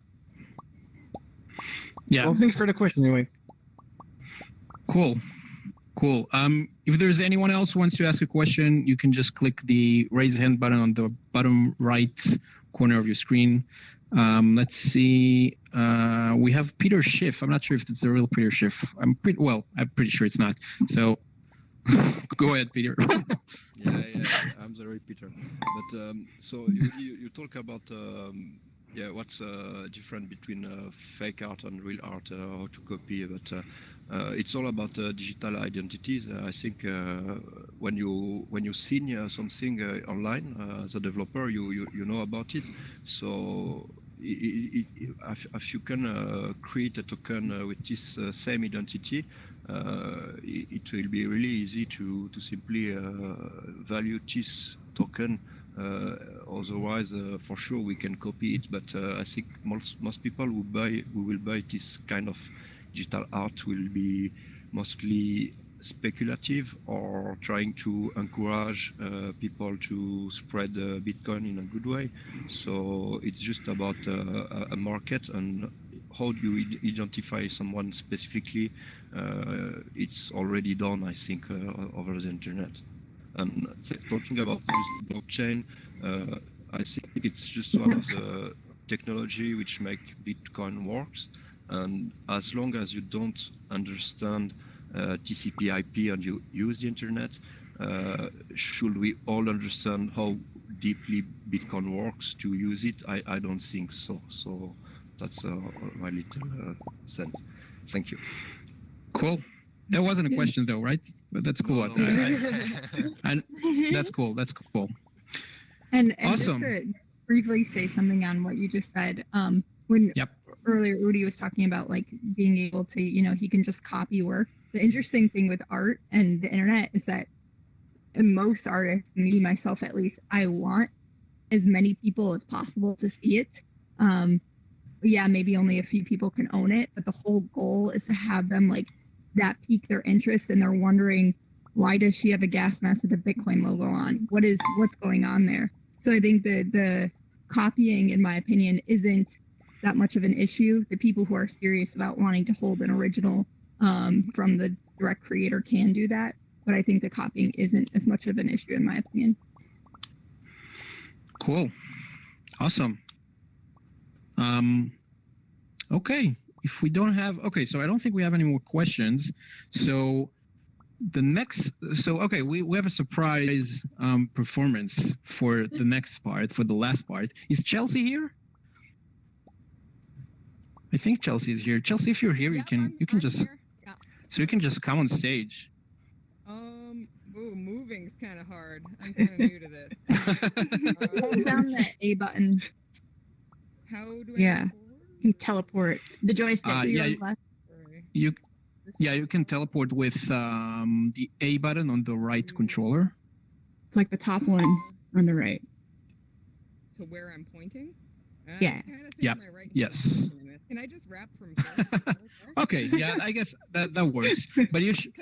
Yeah. Well, thanks for the question anyway. Cool. If there's anyone else who wants to ask a question, you can just click the raise hand button on the bottom right corner of your screen. Let's see. We have Peter Schiff. I'm not sure if it's a real Peter Schiff. I'm pretty sure it's not. So go ahead, Peter. Yeah, I'm the real Peter. But so you talk about what's different between fake art and real art, how to copy, but it's all about digital identities. I think when you see something online as a developer, you know about it. So if you can create a token with this same identity, it will be really easy to simply value this token. Otherwise, for sure we can copy it, but I think most people who will buy this kind of digital art will be mostly speculative or trying to encourage people to spread Bitcoin in a good way. So it's just about a market, and how do you identify someone specifically? It's already done, I think, over the internet. And talking about blockchain, I think it's just one of the technology which make Bitcoin works. And as long as you don't understand TCP/IP and you use the internet, should we all understand how deeply Bitcoin works to use it? I don't think so. So that's my little sense. Thank you. Cool. That wasn't a question though, right? But that's cool. And that's cool. That's cool. And awesome. Just to briefly say something on what you just said, when earlier Udi was talking about like being able to, he can just copy work. The interesting thing with art and the internet is that most artists, me myself at least, I want as many people as possible to see it. Maybe only a few people can own it, but the whole goal is to have them like that pique their interest, and they're wondering, why does she have a gas mask with a Bitcoin logo on? What's going on there? So I think the copying, in my opinion, isn't that much of an issue. The people who are serious about wanting to hold an original from the direct creator can do that, but I think the copying isn't as much of an issue, in my opinion. Cool. Awesome. Okay. If we don't have, so I don't think we have any more questions. So we have a surprise performance for the next part, for the last part. Is Chelsea here? I think Chelsea is here. Chelsea, if you're here, you can just come on stage. Moving's kind of hard. I'm kind of new to this. Hold down the A button. How do I You can teleport. The joystick. You can teleport with the A button on the right controller. It's like the top one on the right. To where I'm pointing? Yeah. Yep. Yes. Can I just rap from here? Okay. Yeah, I guess that works. But you should.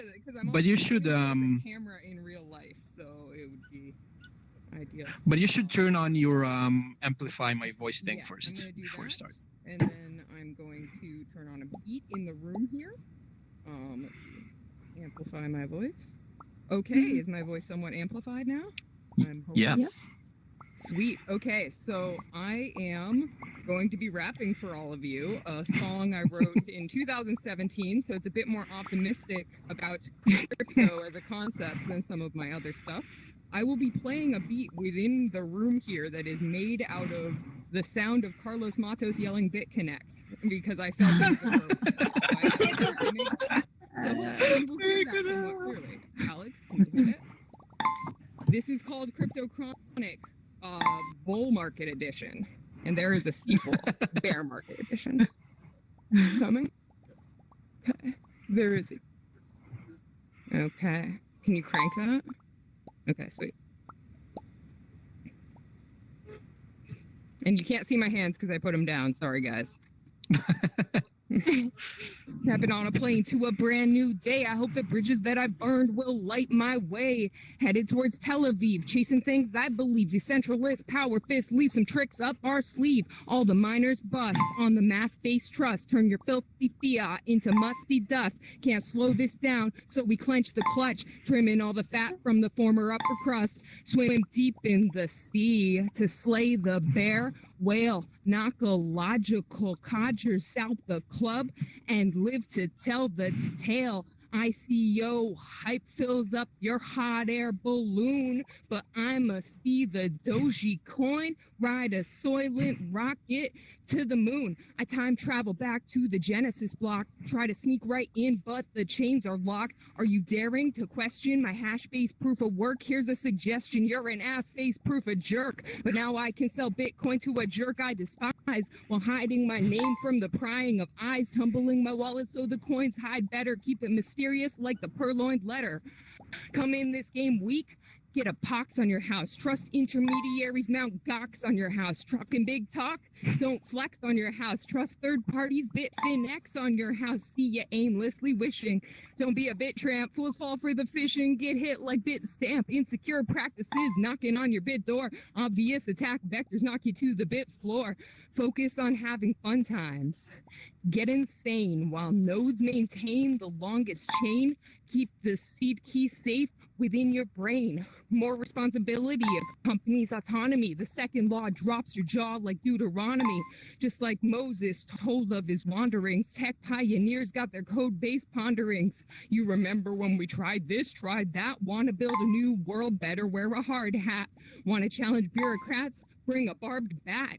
But you should. Camera in real life, so it would be ideal. But you should turn on your amplify my voice thing Yeah, first I'm gonna do before you that. start. And then I'm going to turn on a beat in the room here. Let's see. Amplify my voice. Okay, is my voice somewhat amplified now? I'm hoping. Yes. Sweet. Okay, so I am going to be rapping for all of you a song I wrote in 2017, so it's a bit more optimistic about crypto as a concept than some of my other stuff. I will be playing a beat within the room here that is made out of the sound of Carlos Matos yelling BitConnect, because I felt it was you will hear that somewhat clearly. Alex, can you hear it? This is called Crypto Chronic Bull Market Edition, and there is a sequel, Bear Market Edition, coming. Okay, there is it. Okay, can you crank that? Okay, sweet. And you can't see my hands because I put them down. Sorry, guys. Tapping on a plane to a brand new day. I hope the bridges that I burned will light my way. Headed towards Tel Aviv, chasing things I believe. Decentralist power fist, leave some tricks up our sleeve. All the miners bust on the math-based trust. Turn your filthy fiat into musty dust. Can't slow this down, so we clench the clutch. Trimming all the fat from the former upper crust. Swim deep in the sea to slay the bear. Whale, knock a logical codgers out the club and live to tell the tale. ICO hype fills up your hot air balloon, but I'ma see the Doji coin ride a soylent rocket to the moon. I time travel back to the Genesis block, try to sneak right in, but the chains are locked. Are you daring to question my hash-based proof of work? Here's a suggestion, you're an ass-face proof of jerk, but now I can sell Bitcoin to a jerk I despise while hiding my name from the prying of eyes, tumbling my wallet so the coins hide better, keep it mysterious like the purloined letter. Come in this game weak, get a pox on your house. Trust intermediaries, mount gawks on your house. Trucking big talk, don't flex on your house. Trust third parties, Bitfinex on your house. See ya aimlessly wishing. Don't be a bit tramp, fools fall for the fishing. Get hit like Bitstamp, insecure practices knocking on your bit door. Obvious attack vectors knock you to the bit floor. Focus on having fun times. Get insane while nodes maintain the longest chain. Keep the seed key safe within your brain. More responsibility of company's autonomy. The second law drops your jaw like Deuteronomy. Just like Moses told of his wanderings, tech pioneers got their code base ponderings. You remember when we tried this, tried that, want to build a new world better, wear a hard hat. Want to challenge bureaucrats, bring a barbed bat.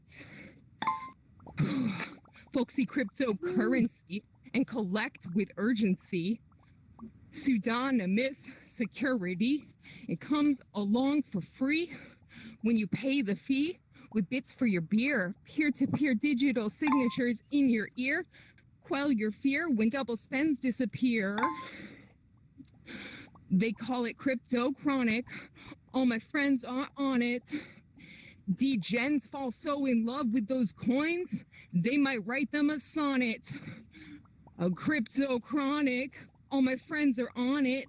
Folksy cryptocurrency and collect with urgency. Pseudonymous security. It comes along for free when you pay the fee with bits for your beer. Peer-to-peer digital signatures in your ear. Quell your fear when double spends disappear. They call it crypto chronic. All my friends are on it. D-gens fall so in love with those coins, they might write them a sonnet. A crypto chronic, all my friends are on it.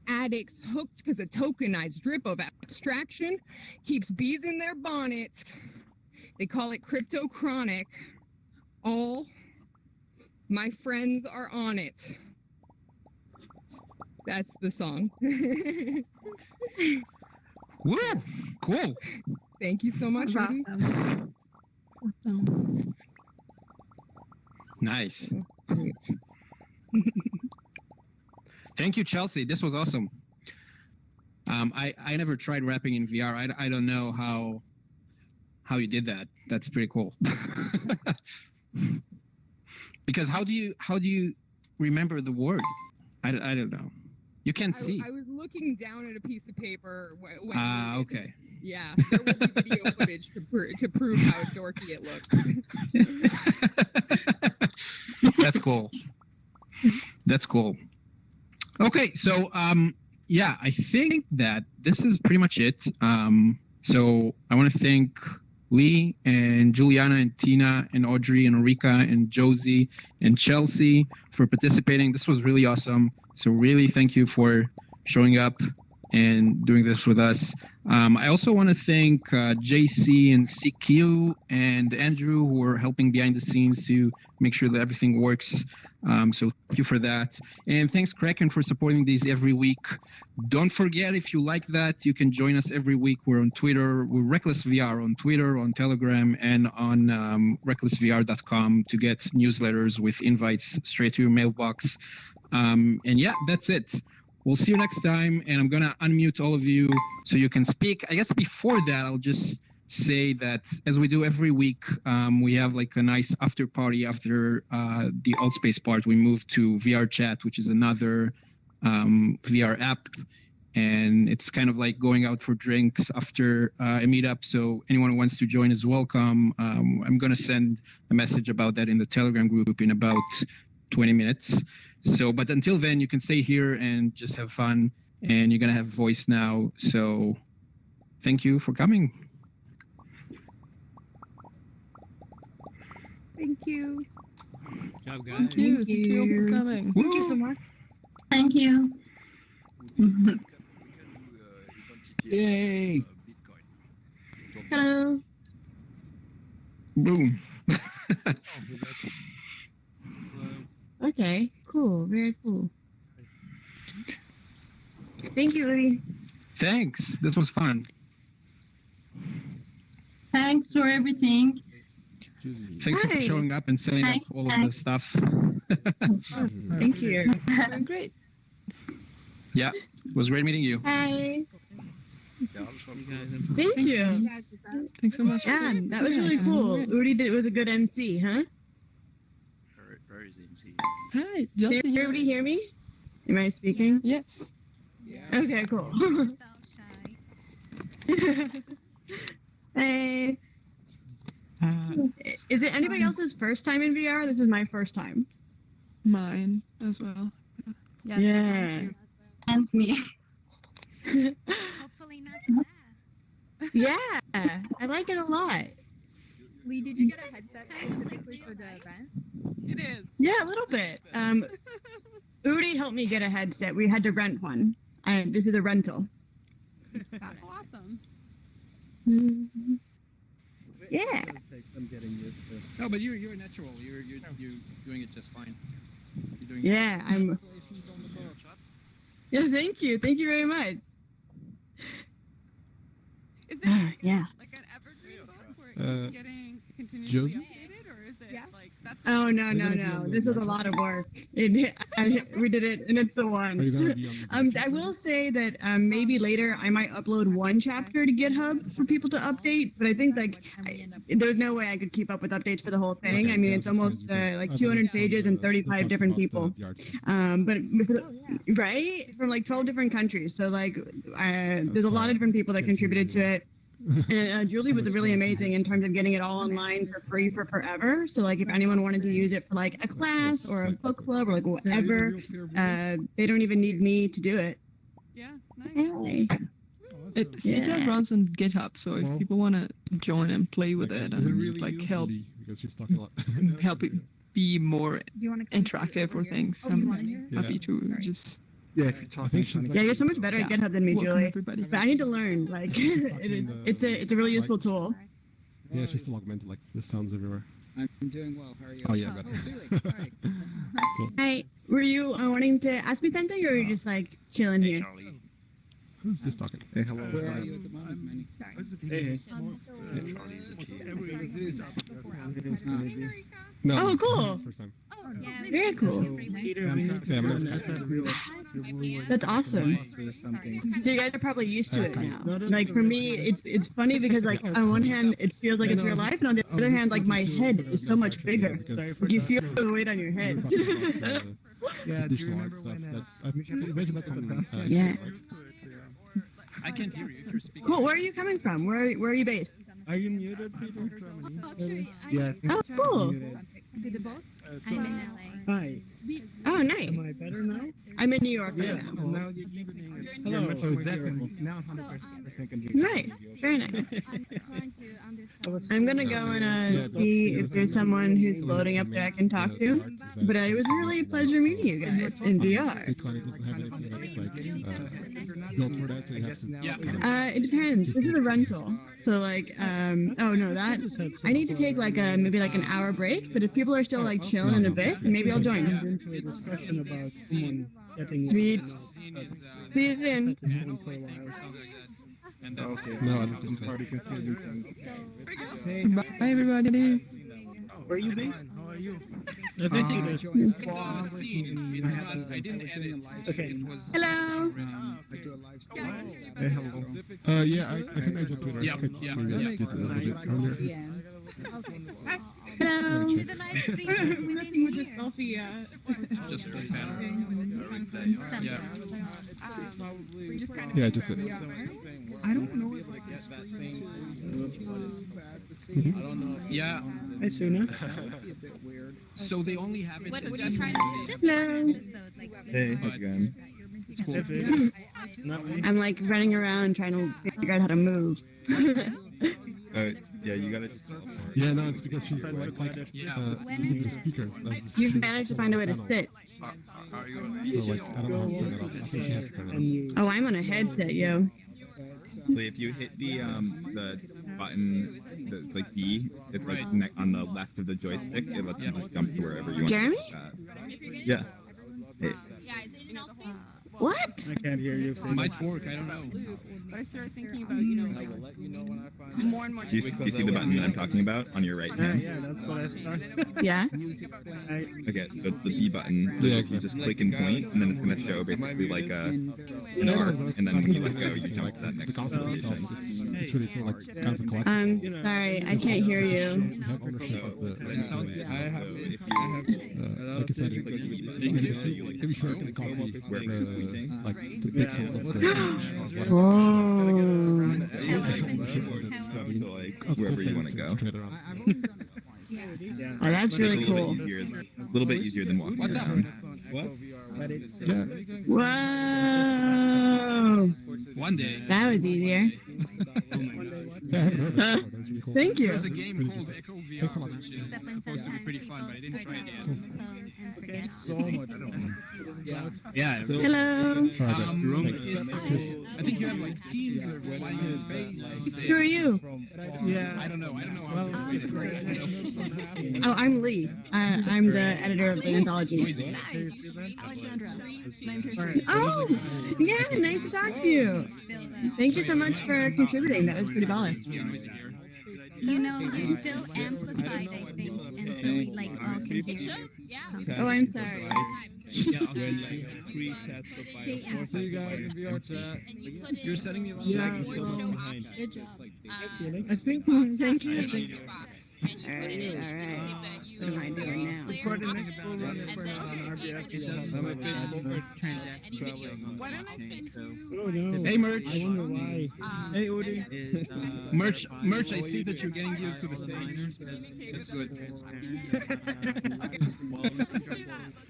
Addicts hooked because a tokenized drip of abstraction keeps bees in their bonnets. They call it crypto chronic. All my friends are on it. That's the song. Woo! Cool. Thank you so much. That's awesome. Awesome. Nice. Thank you, Chelsea. This was awesome. I never tried rapping in VR. I don't know how you did that. That's pretty cool. Because how do you remember the words? I don't know. You can't see. I was looking down at a piece of paper when okay. Yeah, there will be video footage to prove how dorky it looked. That's cool. That's cool. Okay, so yeah, I think that this is pretty much it. So I want to thank Lee and Juliana and Tina and Audrey and Ulrika and Josie and Chelsea for participating. This was really awesome. So really thank you for showing up and doing this with us. I also want to thank JC and CQ and Andrew who are helping behind the scenes to make sure that everything works. So thank you for that. And thanks, Kraken, for supporting these every week. Don't forget, if you like that, you can join us every week. We're on Twitter. We're Reckless VR on Twitter, on Telegram, and on recklessvr.com to get newsletters with invites straight to your mailbox. And yeah, that's it. We'll see you next time. And I'm going to unmute all of you so you can speak. I guess before that, I'll just say that as we do every week, we have like a nice after party after the Altspace part. We move to VR Chat, which is another VR app, and it's kind of like going out for drinks after a meetup. So anyone who wants to join is welcome. I'm going to send a message about that in the Telegram group in about 20 minutes. So, but until then, you can stay here and just have fun, and you're going to have voice now. So thank you for coming. Thank you. Good job, guys. Thank you. Thank you for coming. Thank you so much. Thank you. Yay! Hello. Boom. Okay, cool. Very cool. Thank you, Udi. Thanks. This was fun. Thanks for everything. Thanks for showing up and setting up all of the stuff. Thank you. Great. Yeah, it was great meeting you. Hi. Thank Thank you. Thanks so much. Yeah, that was really cool. Udi was a good MC, huh? Where is MC? Hi, Can Justin. everybody hear me? Am I speaking? Yes. Okay, cool. Hey. Is it anybody else's first time in VR? This is my first time. Mine as well. Yeah. And me. Hopefully not the last. Yeah, I like it a lot. Lee, did you get a headset specifically for the event? It is. Yeah, a little bit. Udi helped me get a headset. We had to rent one. This is a rental. Awesome. Yeah. No, but you're natural. You're doing it just fine. You're doing Yeah, I'm. Yeah, thank you. Thank you very much. Is it Yeah. like an evergreen book where it's getting continuously Josie? updated, or is it like that's? Oh no! This was a lot of work. We did it, and it's the one. Are you gonna be on the I will say that maybe later I might upload one chapter to GitHub for people to update, but I think like there's no way I could keep up with updates for the whole thing. Okay, I mean, yeah, it's that's fine, almost because like I've 200 noticed from pages and the 35 thoughts different about people. the art. But right from like 12 different countries. So like there's a lot of different people that contributed to it. And Julie was really amazing in terms of getting it all online for free for forever. So like if anyone wanted to use it for like a class or a book club or like whatever, they don't even need me to do it. Yeah, nice. Hey. CTAG runs on GitHub, so if people want to join and play with it Is it and really like you? help Because you're stuck a lot. help it be more Do you want to interactive or things, Oh, you want I'm here? happy to just Yeah, if you talk, I think she's like, Yeah, you're so much better at Yeah. GitHub than me, welcome Julie. everybody. But I need to learn. Like it's a really useful tool. Yeah, she's still augmented. Like the sounds everywhere. I'm doing well. How are you? Oh yeah, better. Felix, hi. Cool. Hi, were you wanting to ask me something, or were you just like chilling here? Charlie. Who's just talking? Hey, hello. Where are you at the moment, Manny? Hey. No. Oh, cool. First time. Oh, Yeah, Very cool. Yeah, I'm That's awesome. So you guys are probably used to it now. Like for me, it's funny because like on one hand it feels like it's real life, and on the other hand, like my head is so much bigger. Like, you feel the weight on your head. Yeah, do you digital art remember stuff. when, That's I mentioned that's on Yeah. right? I can't hear you if you're speaking. Cool. Where are you coming from? Where are you based? Are you muted, Peter? Actually, Yeah. Oh, cool. Did the both? I'm in LA. Hi. Oh, nice. Am I better now? I'm in New York right Yes. now. Now Hello. Oh, exactly. Now 100% can be. Nice, very nice. I'm gonna go and see if there's someone who's floating up there I can talk to. But it was really a pleasure meeting you guys in VR. Bitcoin doesn't have anything that's like built for that, so you have to. It depends. This is a rental, so like, oh no, that I need to take like maybe like an hour break. But if people are still like chilling in a bit, then maybe I'll join you. Into a discussion about someone getting Sweet. See you soon. Okay. No, I don't think so. Party confusing things. Hey, bye everybody. Where are you based? How are you? I think I didn't edit. Okay. Hello. Yeah, I think I just Twitter. Yeah, Maybe yeah, I did it a little bit earlier. Hello. We're messing with this coffee. Just for the panel. Yeah. Yeah, just it. I don't know if I can stream to Yeah. Hi, Suna. So they only have it. What are you trying to do? Hello. Hey, how's it going? It's cool. I'm like running around trying to figure out how to move. Yeah, you gotta just. Yeah, no, it's because she's like Yeah. speaking to the speakers. You've managed to find a way to sit. Are you on So like, I don't know how to turn it off. I think she has to turn it off. Oh, I'm on a headset, yo. If you hit the button, like D, it's like on the left of the joystick. It lets you just jump to wherever you want. Jeremy? Yeah. Hey. Yeah, is it in alt space? What? I can't hear you. Might work. I don't know. But I started thinking about, more and more. Do you see the button that I'm talking about on your right hand? Yeah, that's what I thought. Yeah. Okay, the B button. So you just click and point, and then it's gonna show basically like an arc, and then when you let go, you jump to that next The concept itself, thing. it's really cool. Like, it's kind of a collection. I'm sorry, I can't hear you. You have ownership of the. Like I said, if you show it, copy where like the pixels of the. Wherever you want to go. Oh, that's really cool. A little bit easier than walking around. What? Yeah. Whoa! One day. That was easier. Thank you. There's a game called Echo VR, which is supposed to be pretty fun, but I didn't try it yet. So much. Yeah. Hello. I think you have like teams that are flying in space. Who are you? Yeah. I don't know. I don't know how to explain it. Oh, I'm Lee. I'm the editor of the anthology. Alexandra. Oh, yeah, nice to talk to you. Thank you so much for contributing. That was pretty baller. You know, you still amplified, I think, and so like all can It should, yeah. Oh, I'm sorry. See you guys in VR chat. You're setting me up. Yeah. Good job. I think. Thank you. And you put it in, All right. that What am I doing now? For the next full run, and then any videos. Why don't I take you? Oh no. Hey, Merch. I wonder why. Hey, Udi. Merch, I see that you're getting used to the stage. That's good.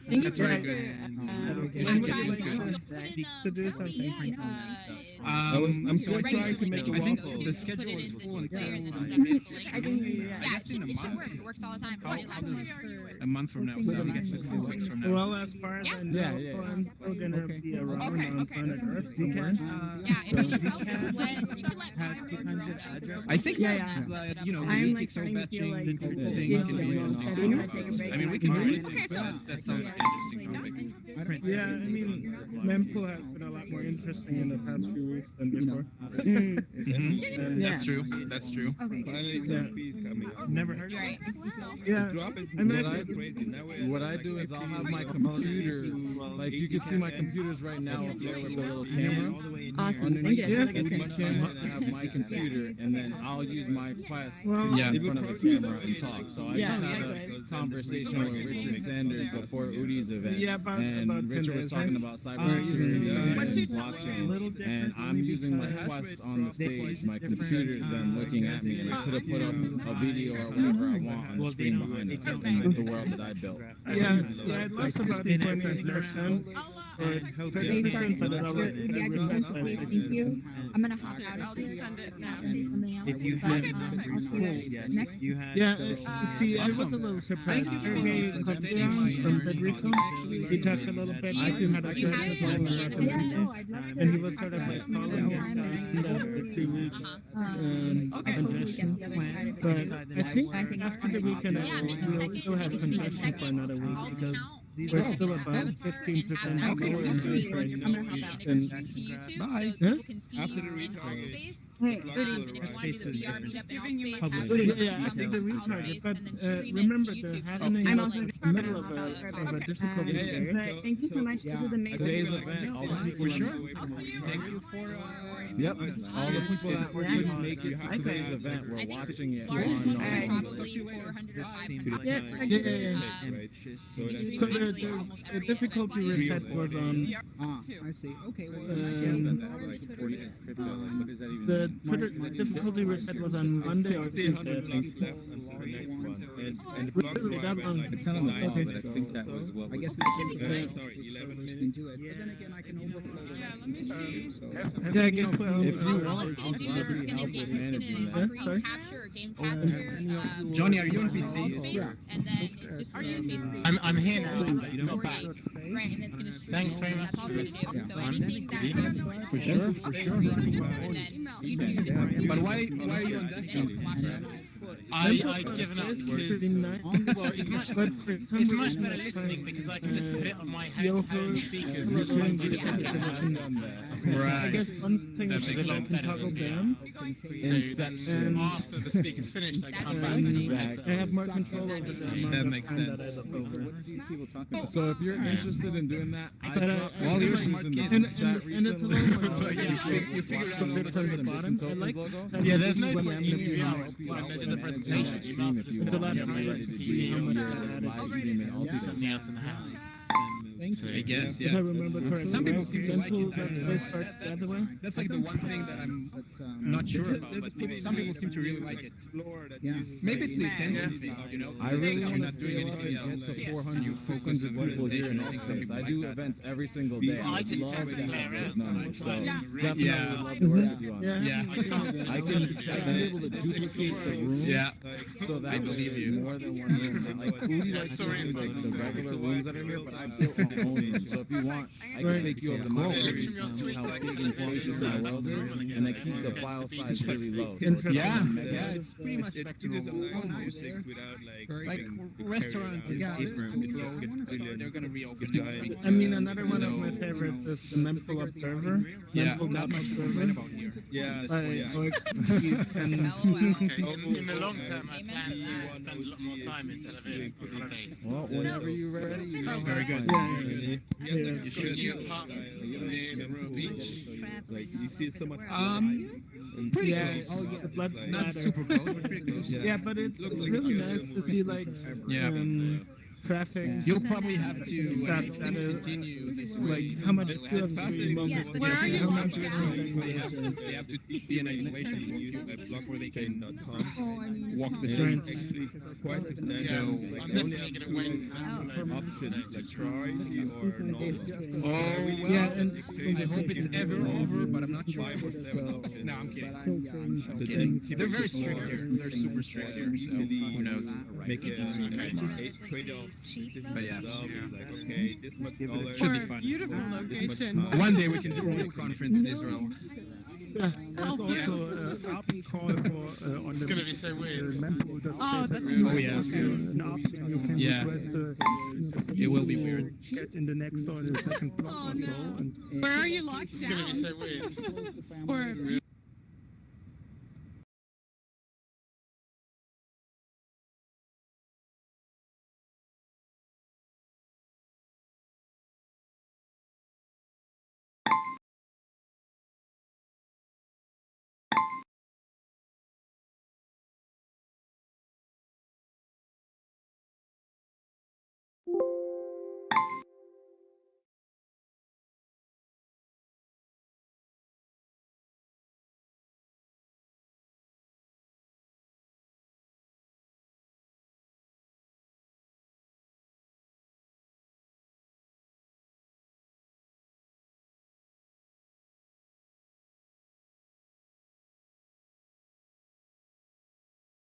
That's very good. To do something. I'm still trying to make I a think waffle. the schedule is full until I can hear you. Yeah, it should work. It works all the time. a month from now, so I get 2 weeks from now. Well, as far as I know, I'm still gonna be around on planet Earth somewhere. Yeah, if you need help, just let you can let I think Yeah, that, you know, I'm we like take so starting to feel batching like thing the can be kids used are as studying. I take a break. I mean, we can do anything, but that sounds an interesting topic. Yeah, I mean, Mempool has been a lot more interesting in the past few weeks than before. That's true. That's true. Never heard of it? Yeah. What I do is I'll have my computer, like you can see my computers right now up there with the little camera. Awesome. Thank Underneath you. my camera, I have my computer, it, and then I'll use my quest Well, to Yeah. get in front of the camera and talk. So I just had a conversation with Richard Sanders before Udi's event, Yeah, about and 10 Richard was days, talking right? about cybersecurity What's and your blockchain, and I'm using my quest on the stage. My computer's then looking at me, and I could have put up a video or whatever I want on the screen behind us in the world that I built. Yeah, it lost about 20%. Or 30%, but it already resets by Thank you. I'm gonna hop out of this. Say something else. If you but, had I'll switch yes, next. you had Yeah, so, see, I was a little surprised. Sergey Kostyan from Federico, he talked a little bit. I had a chat with him about it, and he was sort of like calling us the 2 week congestion. But I think after the weekend, we'll still have congestion for another week because we're still about 15% lower increase rate than Bye. After the recharge. Hey, yeah, after the recharge, but remember they're happening in the middle of a difficult day. But thank you so much. This is amazing. Today's event, all the people For sure. Thank you for yep, all the people that couldn't make it to today's event were watching it on So the difficulty reset was on. I see. Okay. Well, the difficulty reset was on Monday or Tuesday, I think. Really that long. It's not on the Okay. but I think that was what was. I guess listening to it. But then again, I can overflow the rest of the so. Yeah, I guess well. if you All want, it's I'll gonna do is gladly it's gonna help get, with it's gonna management. screen capture or game capture. Johnny, are you on PC? Space, and then it's just gonna basically. I'm here now. Not back. Right, and then it's gonna stream. Thanks very That's much. all it's gonna do. So anything that happens For sure, for sure. and then YouTube. But why are you on desktop? I've given up because well, it's much better listening because I can just put it on my head speakers. I guess one thing That is makes that I sense. can toggle bands. So after the speaker's finished, I come back. I have more control over the amount That of makes time that I sense. look over. So if you're interested in doing that, I But dropped Well, you're a things smart in the kid. chat And it's a recently. little more. You figured out all the from the tricks. bottom. I like that. Yeah, there's no when point I'm in looking at when there's a presentation. You might as well just It's a lot put it on easier your to TV see how or much your they're live adding. stream and do something else in the house. So I guess, If I yeah. remember correctly, Some people seem to like mental it. that space starts the other way. That's like the one thing that I'm not sure about, but some people seem to really like it. Yeah. Maybe it's the attention thing, you know? I really You're want to not doing scale up anything and else. get to You 400, focus 600 on people here in presentation. I think some X-Space. people I like do that. events every single day. I I'd just love tend to to play have those around. numbers. So definitely Yeah. would love to work with you on that. Yeah. I can be able to duplicate the room Yeah. so that I believe there's you. more than one room. Like Udi likes to do like the regular rooms that are here, but I built my own room. So if you want, I can take you over to my room and how big and spacious my world is, and I keep the file size really low. So it's Yeah, really mega. yeah, it's pretty much back to normal almost. Like restaurants, yeah, they're gonna reopen. I mean, another one of my favorites is the Mempool Observer. Yeah. Mempool Not much to Observer. complain about here. Yeah, By OXT and In the long term, I plan to spend a lot more time in Tel Aviv on holidays. Well, whenever you're ready, you know. Very good. yeah. You should. New apartment near the beach. like you see so much. Pretty Yeah, close. oh, yeah, the blood Not splatter. super close, but pretty close. Yeah, but it's really nice to see like Yeah. traffic. You'll probably have to That- if that things is, continue this way. like how much skills do you want Yes, to where are you how locked much down? They have to be in isolation to use a block where they can walk the It's streets. actually quite So substantial. Like I'm they only definitely have going to wait until options like try or no. Oh, well, Yeah, and I hope it's ever over, but I'm not sure. Five or seven options. No, I'm kidding. So I'm then kidding. They're very strict here. They're super strict here, so who knows? make a trade-off. But yeah. Like, okay, this much dollars. Should be fun. Beautiful this much location. time. One day we can do a real conference in Israel. Yeah. There's also an API call for on It's the going to be so weird. Oh, that's Oh, yeah. An API and you can Yeah. request It will be weird. get in the next or the second block or so. And Where are you locked It's going to be down? so weird. Or